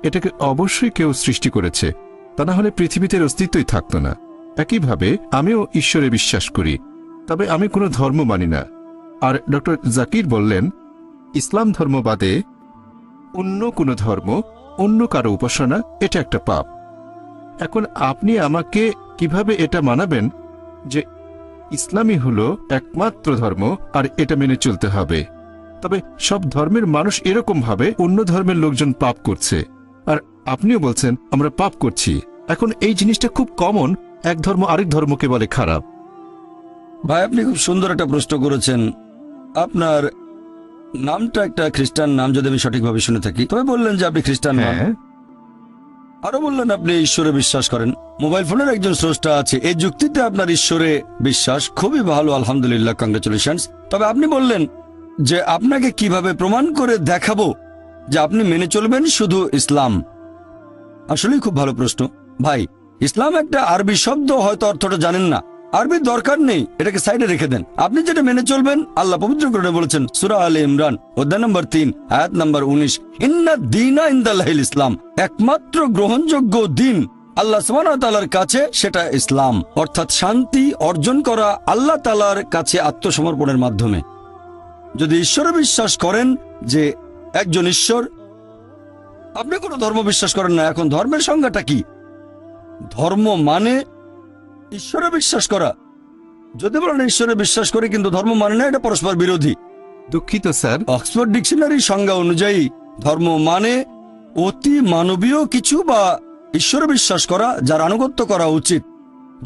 এটাকে অবশ্যই কেউ সৃষ্টি করেছে, তা না হলে পৃথিবীতে এর অস্তিত্বই থাকতো না। একইভাবে আমিও ঈশ্বরে বিশ্বাস করি, তবে আমি কোনো ধর্ম মানি না। আর ডক্টর জাকির বললেন, ইসলাম ধর্ম বাদে অন্য কোনো ধর্ম, অন্য কারো উপাসনা এটা একটা পাপ। এখন আপনি আমাকে কিভাবে এটা মানাবেন যে ইসলামই হলো একমাত্র ধর্ম আর এটা মেনে চলতে হবে? তবে সব ধর্মের মানুষ এরকম ভাবে অন্য ধর্মের লোকজন পাপ করছে, আর আপনিও বলছেন আমরা পাপ করছি। এখন এই জিনিসটা খুব কমন, এক ধর্ম আরেক ধর্মকে বলে খারাপ। ভাই আপনি খুব সুন্দর একটা প্রশ্ন করেছেন। আপনার নামটা একটা খ্রিস্টান নাম, যদি আমি সঠিকভাবে শুনে থাকি। তবে বললেন যে আপনি খ্রিস্টান নন, হ্যাঁ, আরো বললেন আপনি ঈশ্বরে বিশ্বাস করেন। মোবাইল ফোনের একজন স্রষ্টা আছে, এই যুক্তিতে আপনার ঈশ্বরে বিশ্বাস খুবই ভালো, আলহামদুলিল্লাহ, কংগ্রেচুলেশনস। তবে আপনি বললেন যে আপনাকে কিভাবে প্রমাণ করে দেখাবো যে আপনি মেনে চলবেন শুধু ইসলাম। আসলেই খুব ভালো প্রশ্ন ভাই। ইসলাম একটা আরবি শব্দ, হয়তো অর্থটা জানেন না। আরবির দরকার নেই, এটাকে সাইডে রেখে দেন। আপনি যেটা মেনে চলবেন, আল্লাহ পবিত্র কোরআনে বলেছেন, সূরা আলে ইমরান অধ্যায় নম্বর 3 আয়াত নম্বর 19, ইন্না দীনা ইনদাল্লাহিল ইসলাম, একমাত্র গ্রহণযোগ্য দিন আল্লাহ সুবহানাহু ওয়া তাআলার কাছে সেটা ইসলাম। অর্থাৎ শান্তি অর্জন করা আল্লাহ তাআলার কাছে আত্মসমর্পণের মাধ্যমে। যদি ঈশ্বরে বিশ্বাস করেন যে একজন ঈশ্বর, আপনি কোনো ধর্ম বিশ্বাস করেন না, এখন ধর্মের সংজ্ঞাটা কি? ধর্ম মানে ঈশ্বরে বিশ্বাস করা। যদি বলেন ঈশ্বরে বিশ্বাস করে কিন্তু ধর্ম মানে না, এটা পরস্পর বিরোধী। দুঃখিত স্যার, অক্সফোর্ড ডিকশনারির সংজ্ঞা অনুযায়ী ধর্ম মানে অতি মানবীয় কিছু বা ঈশ্বরে বিশ্বাস করা যার আনুগত্য করা উচিত।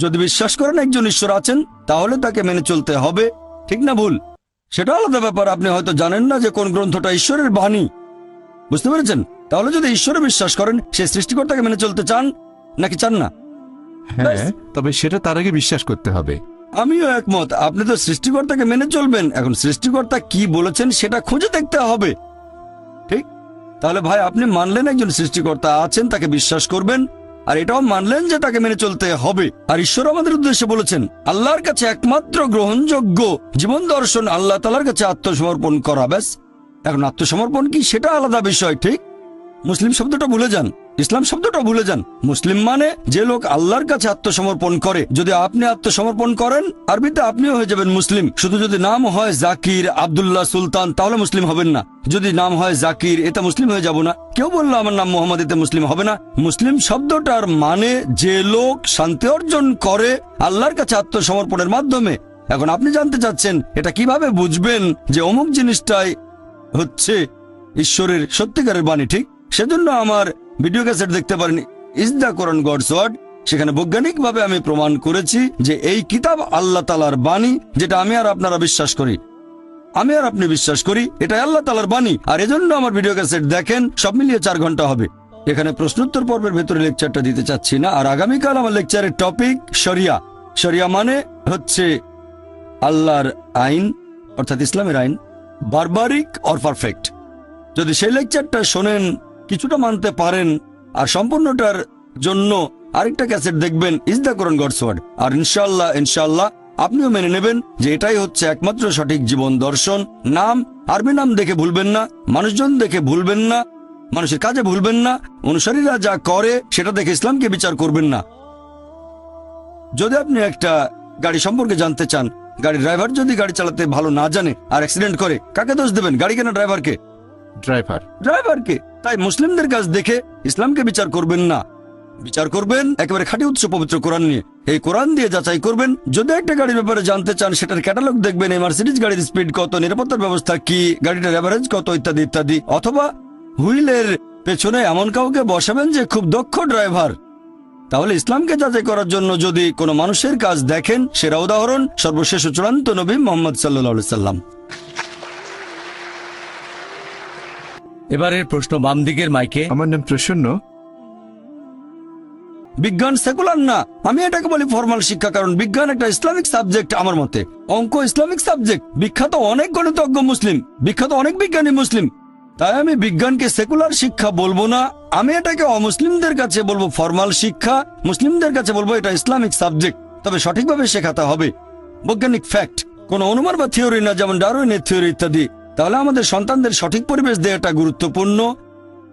যদি বিশ্বাস করেন একজন ঈশ্বর আছেন, তাহলে তাকে মেনে চলতে হবে, ঠিক না ভুল সেটা আলাদা ব্যাপার। আপনি হয়তো জানেন না যে কোন গ্রন্থটা ঈশ্বরের বাণী, বুঝতে পেরেছেন? তাহলে যদি ঈশ্বরে বিশ্বাস করেন, সে সৃষ্টিকর্তাকে মেনে চলতে চান নাকি চান না? হ্যাঁ, তবে সেটা তার আগে বিশ্বাস করতে হবে। আমিও একমত। আপনি তো সৃষ্টিকর্তাকে মেনে চলবেন, এখন সৃষ্টিকর্তা কি বলেছেন সেটা খুঁজে দেখতে হবে, ঠিক? তাহলে ভাই আপনি মানলেন একজন সৃষ্টিকর্তা আছেন, তাকে বিশ্বাস করবেন, আর এটাও মানলেন যে তাকে মেনে চলতে হবে। আর ঈশ্বর আমাদের উদ্দেশ্যে বলেছেন আল্লাহর কাছে একমাত্র গ্রহণযোগ্য জীবন দর্শন আল্লাহ তাআলার কাছে আত্মসমর্পণ করা। ব্যাস। এখন আত্মসমর্পণ কি সেটা আলাদা বিষয়, ঠিক? মুসলিম শব্দটা ভুলে যান, ইসলাম শব্দটা ভুলে যান। মুসলিম মানে যে লোক আল্লাহর কাছে আত্মসমর্পণ করে। যদি আপনি আত্মসমর্পণ করেন, আরবিতে আপনিও হয়ে যাবেন মুসলিম। শুধু যদি নাম হয় জাকির, আব্দুল্লাহ, সুলতান, তাহলে মুসলিম হবেন না। যদি নাম হয় জাকির, এটা মুসলিম হয়ে যাব না। কেউ বললো আমার নাম মোহাম্মদ, এতে মুসলিম হবে না। মুসলিম শব্দটার মানে যে লোক শান্তি অর্জন করে আল্লাহর কাছে আত্মসমর্পণের মাধ্যমে। এখন আপনি জানতে চাচ্ছেন এটা কিভাবে বুঝবেন যে অমুক জিনিসটাই হচ্ছে ঈশ্বরের সত্যিকারের বাণী, ঠিক? সেজন্য আমার ভিডিও ক্যাসেট দেখতে পারেন, is the Quran God's word. সেখানে বৈজ্ঞানিকভাবে আমি প্রমাণ করেছি যে এই কিতাব আল্লাহ তাআলার বাণী, যেটা আমি আর আপনারা বিশ্বাস করি, আমি আর আপনি বিশ্বাস করি, এটা আল্লাহ তাআলার বাণী। আর এজন্য আমার ভিডিও ক্যাসেট দেখেন, সব মিলিয়ে 4 ঘন্টা হবে। এখানে প্রশ্নোত্তর পর্বের ভেতরে লেকচারটা দিতে চাচ্ছি না। আর আগামীকাল আমার লেকচারের টপিক শরিয়া। শরিয়া মানে হচ্ছে আল্লাহর আইন, অর্থাৎ ইসলামের আইন, বারবারিক অর পারফেক্ট। যদি সেই লেকচারটা শোনেন, কিছুটা মানতে পারেন, আর সম্পূর্ণটার জন্য আরেকটা ক্যাসেট দেখবেন, is the Quran God's word. আর ইনশাআল্লাহ আপনিও মেনে নেবেন যে এটাই হচ্ছে একমাত্র সঠিক জীবন দর্শন। নাম, আরবি নাম দেখে ভুলবেন না, মানুষজন দেখে ভুলবেন না, মানুষের কাজে ভুলবেন না, অনুসারীরা যা করে সেটা দেখে ইসলামকে বিচার করবেন না। যদি আপনি একটা গাড়ি সম্পর্কে জানতে চান, গাড়ির ড্রাইভার যদি গাড়ি চালাতে ভালো না জানে আর অ্যাক্সিডেন্ট করে, কাকে দোষ দেবেন? গাড়ি কেনা ড্রাইভারকে? ড্রাইভারকে। তাই মুসলিমদের কাজ দেখে ইসলামকে বিচার করবেন না, বিচার করবেন একেবারে খাঁটি উৎস পবিত্র কোরআন নিয়ে। এই কোরআন দিয়ে যাচাই করবেন। যদি একটা গাড়ির ব্যাপারে জানতে চান, সেটার ক্যাটালগ দেখবেন, এই মার্সিডিজ গাড়ির স্পিড কত, নিরাপত্তার ব্যবস্থা কি, গাড়িটার অ্যাভারেজ কত, ইত্যাদি ইত্যাদি। অথবা হুইলের পেছনে এমন কাউকে বসাবেন যে খুব দক্ষ ড্রাইভার। তাহলে ইসলামকে যাচাই করার জন্য যদি কোনো মানুষের কাজ দেখেন, সেরা উদাহরণ সর্বশেষ ও চূড়ান্ত নবী মুহাম্মদ সাল্লাল্লাহু আলাইহি সাল্লাম। এবারের প্রশ্ন বাম দিকের মাইকে। আমার নাম প্রসন্ন। বিজ্ঞান সেকুলার না, আমি এটাকে বলি ফরমাল শিক্ষা, কারণ বিজ্ঞান একটা ইসলামিক সাবজেক্ট আমার মতে। অঙ্ক ইসলামিক সাবজেক্ট, বিখ্যাত অনেক গণিতজ্ঞ মুসলিম, বিখ্যাত অনেক বিজ্ঞানী মুসলিম। তাই আমি বিজ্ঞানকে সেকুলার শিক্ষা বলবো না, আমি এটাকে অমুসলিমদের কাছে বলবো ফরমাল শিক্ষা, মুসলিমদের কাছে বলবো এটা ইসলামিক সাবজেক্ট। তবে সঠিকভাবে শেখাতে হবে, বৈজ্ঞানিক ফ্যাক্ট, কোনো অনুমান বা থিওরি না, যেমন ডারউইনের থিওরি ইত্যাদি। তাহলে আমাদের সন্তানদের সঠিক পরিবেশ দেওয়াটা গুরুত্বপূর্ণ।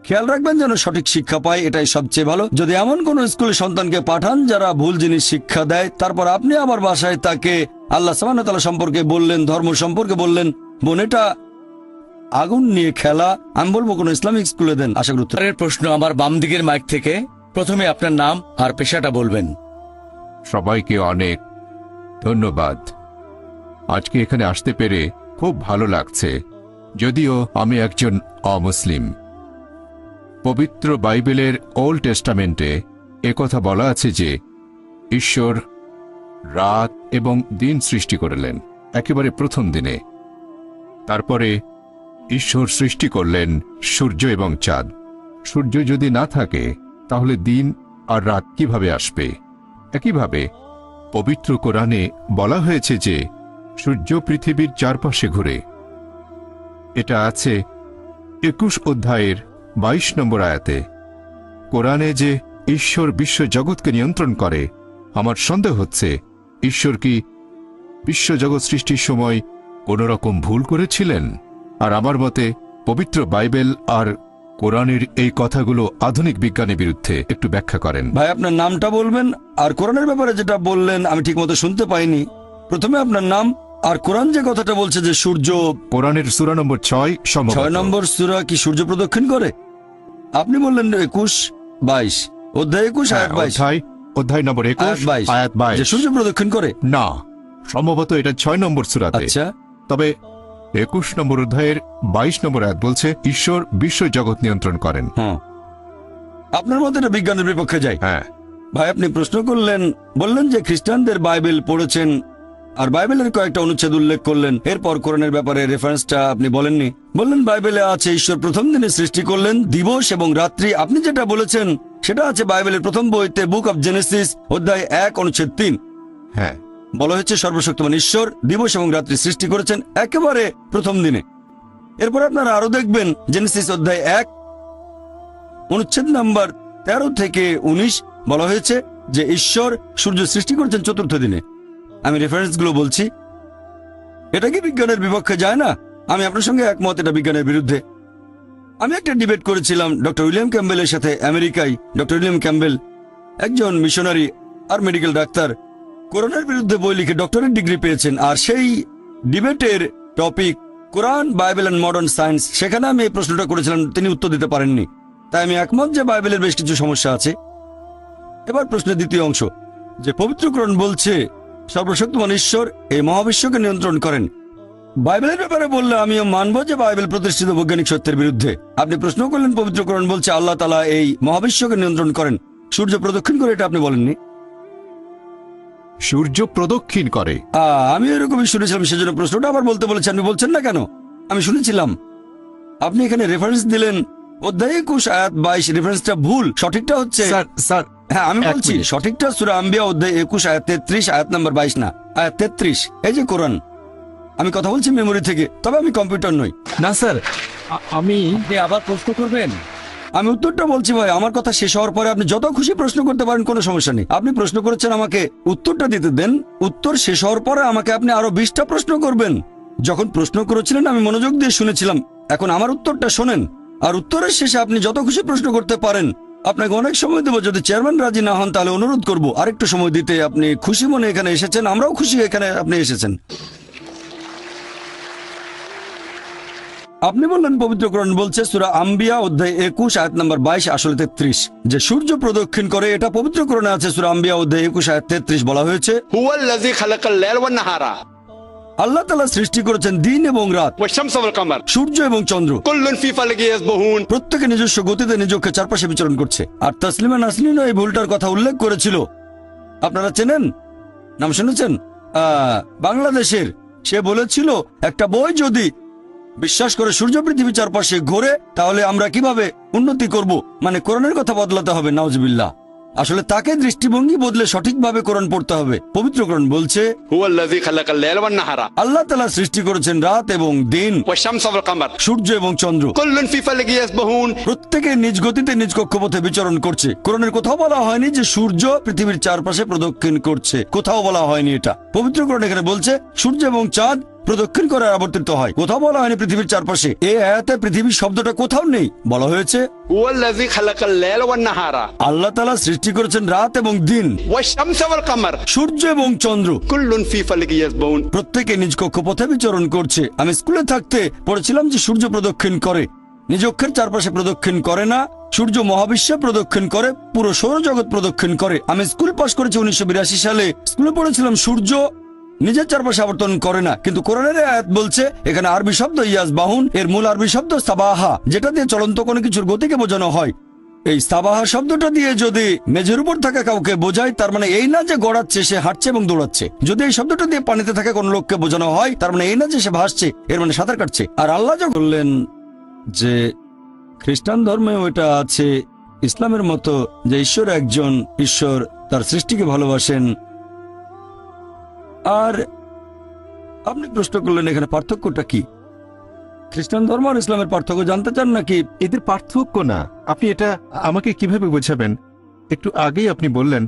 খেয়াল রাখবেন যেন সঠিক শিক্ষা পায়, এটাই সবচেয়ে ভালো। যদি এমন কোন স্কুলে সন্তানকে পাঠান যারা ভুল জিনিস শিক্ষা দেয়, তারপর আপনি আবার বাসায় তাকে আল্লাহ সুবহানাহু ওয়া তাআলা সম্পর্কে বললেন, ধর্ম সম্পর্কে বললেন, বোন এটা আগুন নিয়ে খেলা, আমি বলবো কোন ইসলামিক স্কুলে দেন। আশা করি উত্তর। পরের প্রশ্ন আমার বাম দিকের মাইক থেকে। প্রথমে আপনার নাম আর পেশাটা বলবেন। সবাইকে অনেক ধন্যবাদ। আজকে এখানে আসতে পেরে খুব ভালো লাগছে, যদিও আমি একজন অমুসলিম। পবিত্র বাইবেলের ওল্ড টেস্টামেন্টে একথা বলা আছে যে ঈশ্বর রাত এবং দিন সৃষ্টি করলেন একেবারে প্রথম দিনে। তারপরে ঈশ্বর সৃষ্টি করলেন সূর্য এবং চাঁদ। সূর্য যদি না থাকে তাহলে দিন আর রাত কিভাবে আসবে? একইভাবে পবিত্র কোরআনে বলা হয়েছে যে সূর্য পৃথিবীর চারপাশে ঘুরে। এটা আছে 21 অধ্যায়ের 22 নম্বর আয়াতে। কোরআনে যে ঈশ্বর বিশ্ব জগৎকে নিয়ন্ত্রণ করে, আমার সন্দেহ হচ্ছে ঈশ্বর কি বিশ্বজগৎ সৃষ্টির সময় কোনো রকম ভুল করেছিলেন? আর আমার মতে পবিত্র বাইবেল আর কোরআনের এই কথাগুলো আধুনিক বিজ্ঞানের বিরুদ্ধে। একটু ব্যাখ্যা করেন। ভাই আপনার নামটা বলবেন, আর কোরআনের ব্যাপারে যেটা বললেন আমি ঠিক মতো শুনতে পাইনি। প্রথমে আপনার নাম, আর কোরআন যে কথাটা বলছে যে সূর্য, কোরআনের সূরা নম্বর 6 6 নম্বর সূরা কি সূর্য প্রদক্ষিণ করে? আপনি বললেন 21-22 অধ্যায় 21 আয়াত 22 অধ্যায় নম্বর 21 আয়াত 22 যে সূর্য প্রদক্ষিণ করে। না, সম্ভবত এটা 6 নম্বর সূরাতে। আচ্ছা, তবে 21 নম্বর অধ্যায়ের 22 নম্বর আয়াত বলছে ঈশ্বর বিশ্ব জগৎ নিয়ন্ত্রণ করেন। হ্যাঁ, আপনার মতে এটা বিজ্ঞানের বিপক্ষে যায়। হ্যাঁ ভাই আপনি প্রশ্ন করলেন, বললেন যে খ্রিস্টানদের বাইবেল পড়েছেন আর বাইবেলের কয়েকটা অনুচ্ছেদ উল্লেখ করলেন। এরপর কোরআনের ব্যাপারে রেফারেন্সটা আপনি বলেননি। বললেন বাইবেলে আছে ঈশ্বর প্রথম দিনে সৃষ্টি করলেন দিবস এবং রাত্রি। আপনি যেটা বলেছেন সেটা আছে বাইবেলের প্রথম বইতে, বুক অব জেনেসিস অধ্যায় 1 অনুচ্ছেদ 3। হ্যাঁ, বলা হয়েছে সর্বশক্তিমান ঈশ্বর দিবস এবং রাত্রি সৃষ্টি করেছেন একেবারে প্রথম দিনে। এরপর আপনারা আরো দেখবেন জেনেসিস অধ্যায় 1 অনুচ্ছেদ নাম্বার 13 থেকে 19 বলা হয়েছে যে ঈশ্বর সূর্য সৃষ্টি করেছেন চতুর্থ দিনে। আমি রেফারেন্সগুলো বলছি। এটা কি বিজ্ঞানের বিপক্ষে যায় না? আমি আপনার সঙ্গে একমত, এটা বিজ্ঞানের বিরুদ্ধে। আমি একটা ডিবেট করেছিলাম ডক্টর উইলিয়াম ক্যাম্বেলের সাথে আমেরিকায়। ডক্টর উইলিয়াম ক্যাম্বেল একজন মিশনারি আর মেডিকেল ডাক্তার, কোরআনের বিরুদ্ধে বই লিখে ডক্টরেট ডিগ্রি পেয়েছেন। আর সেই ডিবেটের topic Quran, Bible and modern science. সেখানে আমি এই প্রশ্নটা করেছিলাম, তিনি উত্তর দিতে পারেননি। তাই আমি একমত যে বাইবেলের বেশ কিছু সমস্যা আছে। এবার প্রশ্নের দ্বিতীয় অংশ, যে পবিত্র কোরআন বলছে সর্বশক্তিমান ঈশ্বর এই মহাবিশ্বকে নিয়ন্ত্রণ করেন। বাইবেলের ব্যাপারে বললে আমিও মানব যে বাইবেল প্রতিষ্ঠিত বৈজ্ঞানিক সত্যের বিরুদ্ধে। আপনি প্রশ্ন করলেন পবিত্র কোরআন বলছে আল্লাহ তাআলা এই মহাবিশ্বকে নিয়ন্ত্রণ করেন, সূর্য প্রদক্ষিণ করে, এটা আপনি বলেননি। সূর্য প্রদক্ষিণ করে। আমি এরকমই শুনেছিলাম, সেজন্য প্রশ্নটা আবার বলতে বলেছি। আপনি বলছেন না কেন? আমি শুনেছিলাম। আপনি এখানে রেফারেন্স দিলেন অধ্যায় 21 আয়াত 22। রেফারেন্সটা ভুল, সঠিকটা হচ্ছে স্যার হ্যাঁ আমি এক বলছি মিনিট। সঠিকটা সূরা আম্বিয়া অধ্যায় 21 আয়াত 33 আয়াত নাম্বার 22 না, আয়াত 33। এই যে কোরআন, আমি কথা বলছি মেমোরি থেকে, তবে আমি কম্পিউটার নই। না স্যার, আপনি আবার প্রশ্ন করবেন? আমি উত্তরটা বলছি ভাই, আমার কথা শেষ হওয়ার পরে আপনি যত খুশি প্রশ্ন করতে পারেন, কোনো সমস্যা নেই। আপনি প্রশ্ন করেছেন, আমাকে উত্তরটা দিতে দেন। উত্তর শেষ হওয়ার পরে আমাকে আপনি আরো 20টা প্রশ্ন করবেন। যখন প্রশ্ন করেছিলেন আমি মনোযোগ দিয়ে শুনেছিলাম। এখন আমার উত্তরটা শোনেন, আর উত্তরের শেষে আপনি যত খুশি প্রশ্ন করতে পারেন। আপনাকে অনেক সময় দেবো, যদি চেয়ারম্যান রাজি না হন তাহলে অনুরোধ করব আরেকটু সময় দিতে। আপনি খুশি মনে এখানে এসেছেন, আমরাও খুশি এখানে আপনি এসেছেন। আপনি বললেন পবিত্র কোরআন বলছে সূরা আম্বিয়া অধ্যায় 21 আয়াত নাম্বার 22 আসলে 33 যে সূর্য প্রদক্ষিণ করে। এটা পবিত্র কোরআনে আছে, সূরা আম্বিয়া অধ্যায় 21 আয়াত 33 বলা হয়েছে हुवल्लज़ी खलक़ल लैल वन नहारा আল্লাহ তাআলা সৃষ্টি করেছেন দিন এবং রাত, वश्शम्स वल कमर সূর্য এবং চন্দ্র। कुल्लुन फी फलकिन यस्बहुन। প্রত্যেকে নিজস্ব গতিতে নিজকে চারপাশে বিচরণ করছে। আর তাসলিমা নাসরিনও এই ভুলটার কথা উল্লেখ করেছিল। আপনারা চেনেন, নাম শুনেছেন? বাংলাদেশের সে বলেছিল একটা বই যদি বিশ্বাস করে সূর্য পৃথিবী চারপাশে ঘোরে তাহলে আমরা কিভাবে উন্নতি করব, মানে কোরআনের কথা বদলাতে হবে। নাউজুবিল্লাহ। আসলে তাকে দৃষ্টিভঙ্গি বদলে সঠিকভাবে কোরআন পড়তে হবে। পবিত্র কোরআন বলছে हुवल्लज़ी खलक़ल लैल वन नहारा আল্লাহ তাআলা সৃষ্টি করেছেন রাত এবং দিন, वश्शम्स वल कमर সূর্য এবং চন্দ্র। कुल्लुन फी फलकिन यस्बहुन। প্রত্যেকে নিজ গতিতে নিজ কক্ষপথে বিচরণ করছে। কোরআনের কোথাও বলা হয়নি যে সূর্য পৃথিবীর চারপাশে প্রদক্ষিণ করছে, কোথাও বলা হয়নি এটা। পবিত্র কোরআন এখানে বলছে সূর্য এবং চাঁদ প্রদক্ষিণ করে আবর্তিত হয়। কোথাও বলা হয়নি পৃথিবীর চারপাশে। এই আয়াতে পৃথিবীর শব্দটা কোথাও নেই। বলা হয়েছে هو الذي خلق الليل والنهار আল্লাহ তাআলা সৃষ্টি করেছেন রাত এবং দিন, والشمس والقمر সূর্য এবং চন্দ্র। كل في فلك يسبحون। প্রত্যেকে নিজ কক্ষপথে বিচরণ করছে। আমি স্কুলে থাকতে পড়েছিলাম যে সূর্য প্রদক্ষিণ করে, নিজ অক্ষের চারপাশে প্রদক্ষিণ করে না। সূর্য মহাবিশ্বে প্রদক্ষিণ করে, পুরো সৌরজগৎ প্রদক্ষিণ করে। আমি স্কুল পাশ করেছি 1982 সালে। স্কুলে পড়েছিলাম সূর্য নিজের চারপাশে আবর্তন করে না। কিন্তু কোরআনের আয়াত বলছে, এখানে আরবি শব্দ ইয়াসবাহুন, এর মূল আরবি শব্দ সাবাহা, যেটা দিয়ে চলন্ত কোনো কিছুর গতিকে বোঝানো হয়। এই সাবাহা শব্দটা দিয়ে যদি মেঝের উপর থাকা কাউকে বোঝায়, তার মানে এই না যে গড়াচ্ছে, সে হাঁটছে এবং দৌড়াচ্ছে। যদি এই শব্দটা দিয়ে পানিতে থাকা কোনো লোককে বোঝানো হয়, তার মানে এই না যে সে ভাসছে, এর মানে সাঁতার কাটছে। আর আল্লাহ যা বললেন যে খ্রিস্টান ধর্মে ওটা আছে ইসলামের মতো, যে ঈশ্বর একজন, ঈশ্বর তার সৃষ্টিকে ভালোবাসেন। আর আপনি প্রশ্ন করলেন এখানে পার্থক্যটা কি? খ্রিস্টান ধর্ম আর ইসলামের পার্থক্য জানতে চান নাকি? এদের পার্থক্য না, আপনি এটা আমাকে কিভাবে বোঝাবেন? একটু আগেই আপনি বললেন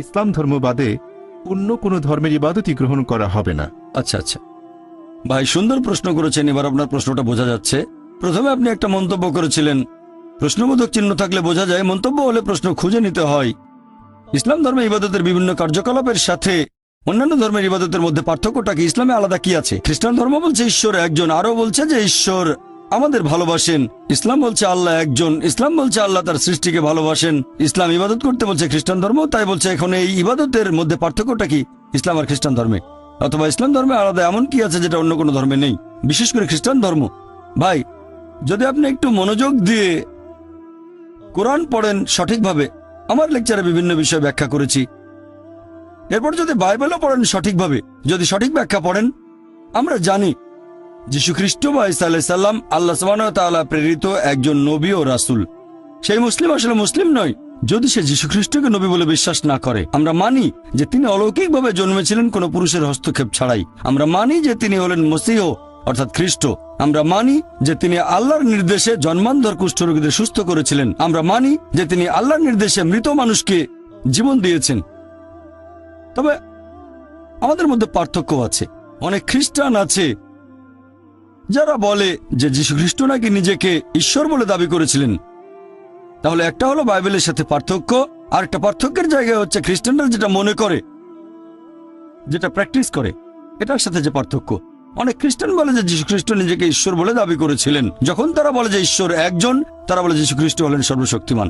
ইসলাম ধর্ম বাদে অন্য কোনো ধর্মের ইবাদতই গ্রহণ করা হবে না। আচ্ছা আচ্ছা ভাই, সুন্দর প্রশ্ন করেছেন। এবার আপনার প্রশ্নটা বোঝা যাচ্ছে। প্রথমে আপনি একটা মন্তব্য করেছিলেন, প্রশ্নবোধক চিহ্ন থাকলে বোঝা যায়, মন্তব্য হলে প্রশ্ন খুঁজে নিতে হয়। ইসলাম ধর্মে ইবাদতের বিভিন্ন কার্যকলাপের সাথে অন্যান্য ধর্মের ইবাদতের মধ্যে পার্থক্যটা কি? ইসলামে আলাদা কি আছে? খ্রিস্টান ধর্ম বলছে ঈশ্বর একজন, আরো বলছে যে ঈশ্বর আমাদের ভালোবাসেন। ইসলাম বলছে আল্লাহ একজন, ইসলাম বলছে আল্লাহ তার সৃষ্টিকে ভালোবাসেন। ইসলাম ইবাদত করতে বলছে, খ্রিস্টান ধর্ম তাই বলছে। এখন এই ইবাদতের মধ্যে পার্থক্যটা কি ইসলাম আর খ্রিস্টান ধর্মে? অথবা ইসলাম ধর্মে আলাদা এমন কি আছে যেটা অন্য কোনো ধর্মে নেই, বিশেষ করে খ্রিস্টান ধর্ম? ভাই, যদি আপনি একটু মনোযোগ দিয়ে কোরআন পড়েন সঠিকভাবে, আমার লেকচারে বিভিন্ন বিষয় ব্যাখ্যা করেছি, এরপর যদি বাইবেলও পড়েন সঠিকভাবে, যদি সঠিক ব্যাখ্যা পড়েন, আমরা জানি যীশু খ্রিস্ট বা ঈসা আলাইহিস সালাম আল্লাহ সুবহানাহু ওয়া তাআলা প্রেরিত একজন নবী ও রাসূল। সেই মুসলিম আসলে মুসলিম নয় যদি সে যীশু খ্রিস্টকে নবী বলে বিশ্বাস না করে। আমরা মানি যে তিনি অলৌকিকভাবে জন্মেছিলেন কোনো পুরুষের হস্তক্ষেপ ছাড়াই। আমরা মানি যে তিনি হলেন মসীহ অর্থাৎ খ্রিস্ট। আমরা মানি যে তিনি আল্লাহর নির্দেশে জন্মান্ধর কুষ্ঠরোগীদের সুস্থ করেছিলেন। আমরা মানি যে তিনি আল্লাহর নির্দেশে মৃত মানুষকে জীবন দিয়েছেন। তবে আমাদের মধ্যে পার্থক্য আছে। অনেক খ্রিস্টান আছে যারা বলে যে যীশু খ্রিস্ট নাকি নিজেকে ঈশ্বর বলে দাবি করেছিলেন। তাহলে একটা হলো বাইবেলের সাথে পার্থক্য, আর একটা পার্থক্যের জায়গায় হচ্ছে খ্রিস্টানরা যেটা মনে করে, যেটা প্র্যাকটিস করে, এটার সাথে যে পার্থক্য। অনেক খ্রিস্টান বলে যে যীশু খ্রিস্ট নিজেকে ঈশ্বর বলে দাবি করেছিলেন। যখন তারা বলে যে ঈশ্বর একজন, তারা বলে যীশু খ্রিস্ট হলেন সর্বশক্তিমান।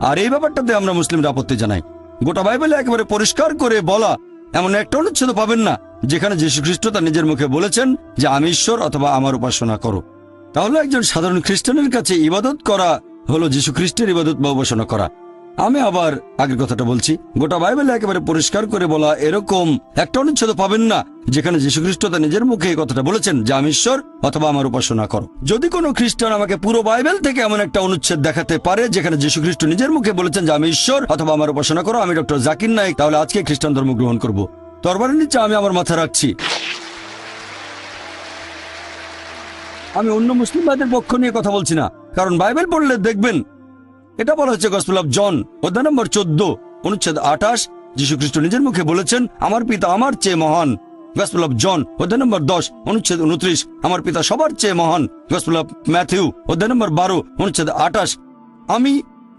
আর এই ব্যাপারটাতে আমরা মুসলিমরা আপত্তি জানাই। গোটা বাইবেলে একেবারে পরিষ্কার করে বলা এমন একটা অনুচ্ছেদ পাবেন না যেখানে যীশু খ্রিস্ট তার নিজের মুখে বলেছেন যে আমি ঈশ্বর অথবা আমার উপাসনা করো। তাহলে একজন সাধারণ খ্রিস্টানের কাছে ইবাদত করা হলো যীশু খ্রিস্টের ইবাদত বা উপাসনা করা। আমি আবার আগের কথাটা বলছি, গোটা বাইবেলে একেবারে পরিষ্কার করে বলা এরকম একটা অনুচ্ছেদ পাবেন না যেখানে যীশু খ্রিস্ট তার নিজের মুখে এই কথাটা বলেছেন যে আমি ঈশ্বর অথবা আমার উপাসনা করো। যদি কোনো খ্রিস্টান আমাকে পুরো বাইবেল থেকে এমন একটা অনুচ্ছেদ দেখাতে পারে যেখানে যীশু খ্রিস্ট নিজের মুখে বলেছেন যে আমি ঈশ্বর অথবা আমার উপাসনা করো, আমি ডক্টর জাকির নায়েক, তাহলে আজকে খ্রিস্টান ধর্ম গ্রহণ করব। তরবারের নিচে আমি আমার মাথা রাখছি। আমি অন্য মুসলিম ভাইদের পক্ষ নিয়ে কথা বলছি না, কারণ বাইবেল পড়লে দেখবেন এটা বলা হচ্ছে গসপেল অফ জন অধ্যায় নম্বর 14 অনুচ্ছেদ 28, যীশু খ্রিস্ট নিজের মুখে বলেছেন আমার পিতা আমার চেয়ে মহান। গসপেল অফ জন অধ্যায় নম্বর 10 অনুচ্ছেদ 29, আমার পিতা সবার চেয়ে মহান। গসপেল অফ ম্যাথিউ অধ্যায় নম্বর 12 অনুচ্ছেদ 28, আমি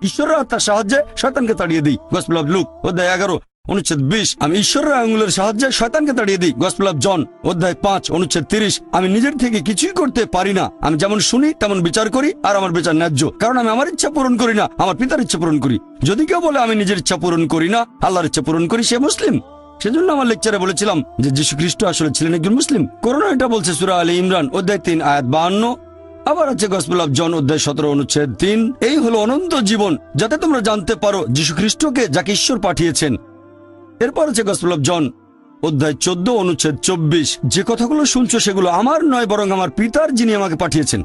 ঈশ্বরের আত্মার সাহায্যে শয়তানকে তাড়িয়ে দিই। গসপেল অফ লুক অধ্যায় 11 অনুচ্ছেদ 20, আমি ঈশ্বরের আঙুলের সাহায্যে শয়তানকে তাড়িয়ে দিই। গসপেল অফ জন অধ্যায় 5 অনুচ্ছেদ 30, আমি নিজের থেকে কিছুই করতে পারি না, আমি যেমন শুনি তেমন বিচার করি, আর আমার বিচার ন্যায্য, কারণ আমি আমার ইচ্ছা পূরণ করি না, আমার পিতার ইচ্ছা পূরণ করি। যদি কেউ বলে আমি নিজের ইচ্ছা পূরণ করি না, আল্লাহর ইচ্ছা পূরণ করি, সে মুসলিম। সেজন্য আমার লেকচারে বলেছিলাম যে যীশু খ্রিস্ট আসলে ছিলেন একজন মুসলিম। কোরআন এটা বলছে সূরা আলে ইমরান অধ্যায় 3 আয়াত 52। আবার আছে গসপেল অফ জন অধ্যায় 17 অনুচ্ছেদ 3, এই হলো অনন্ত জীবন যাতে তোমরা জানতে পারো যীশু খ্রিস্টকে যাকে ঈশ্বর পাঠিয়েছেন। এরপর আছে গসপেল অফ জন অধ্যায় 14 অনুচ্ছেদ 24, যে কথাগুলো শুনছো সেগুলো আমার নয় বরং আমার পিতার যিনি আমাকে পাঠিয়েছেন।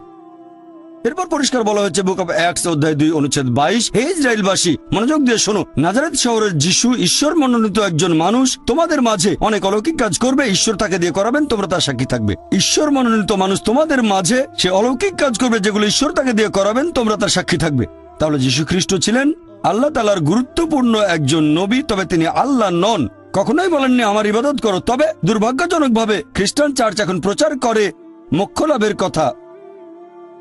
এরপর পরিষ্কার বলা হয়েছে বুক অফ অ্যাক্টস অধ্যায় 2 অনুচ্ছেদ 22, হে ইসরায়েলবাসী মনোযোগ দিয়ে শোনো, নাজারেত শহরের যিশু ঈশ্বর মনোনীত একজন মানুষ, তোমাদের মাঝে অনেক অলৌকিক কাজ করবে, ঈশ্বর তাকে দিয়ে করাবেন, তোমরা তার সাক্ষী থাকবে। ঈশ্বর মনোনীত মানুষ তোমাদের মাঝে সে অলৌকিক কাজ করবে যেগুলো ঈশ্বর তাকে দিয়ে করাবেন, তোমরা তার সাক্ষী থাকবে। তাহলে যীশু খ্রিস্ট ছিলেন আল্লাহ তাআলার গুরুত্বপূর্ণ একজন নবী, তবে তিনি আল্লাহ নন। কখনোই বলেননি আমার ইবাদত করো। তবে দুর্ভাগ্যজনকভাবে খ্রিস্টান চার্চ এখন প্রচার করে মোক্ষ লাভের কথা।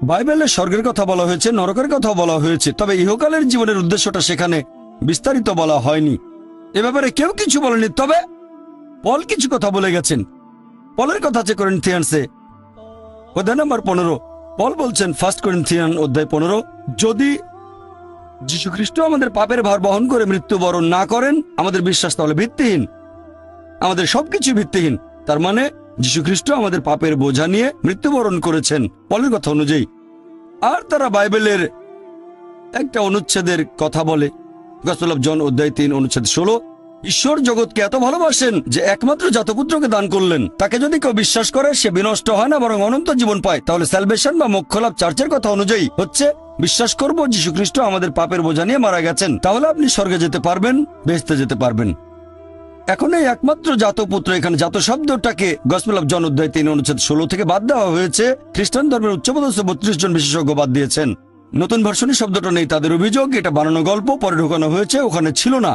বাইবেলে স্বর্গের কথা বলা হয়েছে, নরকের কথা বলা হয়েছে, তবে ইহকালের জীবনের উদ্দেশ্যটা সেখানে বিস্তারিত বলা হয়নি। এ ব্যাপারে কেউ কিছু বলেনি। তবে পল কিছু কথা বলে গেছেন। পলের কথা আছে করিন্থিয়ানসে অধ্যায় নম্বর 15। পল বলছেন 1 করিন্থিয়ান অধ্যায় 15, যদি যীশুখ্রিস্ট আমাদের পাপের ভার বহন করে মৃত্যুবরণ না করেন, আমাদের বিশ্বাস তাহলে ভিত্তিহীন, আমাদের সবকিছু ভিত্তিহীন। তার মানে যীশুখ্রিস্ট আমাদের পাপের বোঝা নিয়ে মৃত্যুবরণ করেছেন পলের কথা অনুযায়ী। আর তারা বাইবেলের একটা অনুচ্ছেদের কথা বলে, গসপেল অফ জন অধ্যায় 3 অনুচ্ছেদ 16, ঈশ্বর জগৎকে এত ভালোবাসেন যে একমাত্র জাতপুত্রকে দান করলেন, তাকে যদি কেউ বিশ্বাস করে সে বিনষ্ট হয় না বরং অনন্ত জীবন পায়। তাহলে স্যালভেশন বা মোক্ষলাভ চার্চের কথা অনুযায়ী হচ্ছে বিশ্বাস করব যীশুখ্রিস্ট আমাদের পাপের বোঝা নিয়ে মারা গেছেন, তাহলে আপনি স্বর্গে যেতে পারবেন, বেহেশতে যেতে পারবেন। এখন এই একমাত্র জাতপুত্র, এখানে জাত শব্দটাকে গসপেল অফ জন অধ্যায় 3 অনুচ্ছেদ 16 থেকে বাদ দেওয়া হয়েছে। খ্রিস্টান ধর্মের উচ্চপদস্থ 32 জন বিশেষজ্ঞ বাদ দিয়েছেন। নতুন ভার্সনে শব্দটা নেই, তাদের অভিযোগ এটা বানানো গল্প, পরে ঢোকানো হয়েছে, ওখানে ছিল না।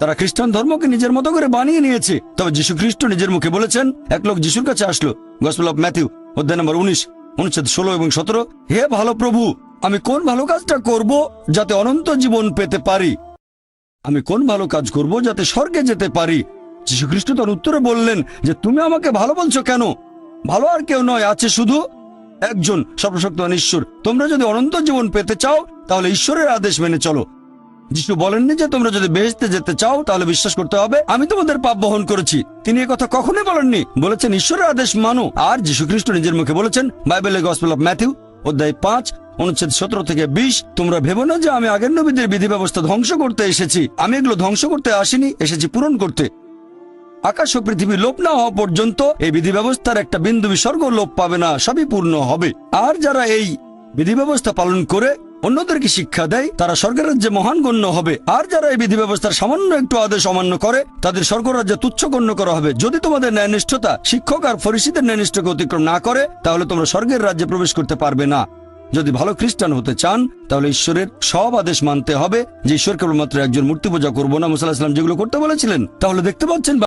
তারা খ্রিস্টান ধর্মকে নিজের মতো করে বানিয়ে নিয়েছে। তবে যীশু খ্রিস্ট নিজের মুখে বলেছেন, এক লোক যিশুর কাছে আসলো, গসপেল অফ ম্যাথিউ অধ্যায় নম্বর 19 অনুচ্ছেদ 16 এবং 17, হে ভালো প্রভু, আমি কোন ভালো কাজটা করব যাতে অনন্ত জীবন পেতে পারি? আমি কোন ভালো কাজ করব যাতে স্বর্গে যেতে পারি? যীশু খ্রিস্ট তার উত্তরে বললেন যে তুমি আমাকে ভালো বলছো কেন? ভালো আর কেউ নয়, আছে শুধু একজন, সর্বশক্তিমান ঈশ্বর। তোমরা যদি অনন্ত জীবন পেতে চাও তাহলে ঈশ্বরের আদেশ মেনে চলো। যিশু বলেননি যে তোমরা যদি বেহেশতে যেতে চাও তাহলে বিশ্বাস করতে হবে আমি তোমাদের পাপ বহন করেছি। তিনি কথা কখনোই বলেননি, বলেছেন ঈশ্বরের আদেশ মানো। আর যীশু খ্রিস্ট নিজের মুখে বলেছেন বাইবেলের গসপেল অফ ম্যাথিউ অধ্যায় 5 অনুচ্ছেদ 17 থেকে 20, তোমরা ভেবো না যে আমি আগের নবীদের বিধি ব্যবস্থা ধ্বংস করতে এসেছি। আমি এগুলো ধ্বংস করতে আসিনি, এসেছি পূরণ করতে। আকাশ ও পৃথিবী লোপ না হওয়া পর্যন্ত এই বিধি ব্যবস্থার একটা বিন্দু বিসর্গ লোপ পাবে না, সবই পূর্ণ হবে। আর যারা এই বিধি ব্যবস্থা পালন করে অন্যদেরকে শিক্ষা দেয় তারা স্বর্গের রাজ্যে মহান গণ্য হবে। আর যারা এই বিধি ব্যবস্থার সামান্য একটু আদেশ অমান্য করে তাদের স্বর্গরাজ্যে তুচ্ছ গণ্য করা হবে। যদি তোমাদের ন্যায়নিষ্ঠতা শিক্ষক আর ফরিসীদের ন্যায়নিষ্ঠকে অতিক্রম না করে তাহলে তোমরা স্বর্গের রাজ্যে প্রবেশ করতে পারবে না। যদি ভালো খ্রিস্টান হতে চান তাহলে ঈশ্বরের সব আদেশ মানতে হবে, যে ঈশ্বর কেবলমাত্র একজন মূর্তি পূজা করবো না, মুসা আলাইহিস সালাম যেগুলো করতে বলেছিলেন। তাহলে দেখতে পাচ্ছেন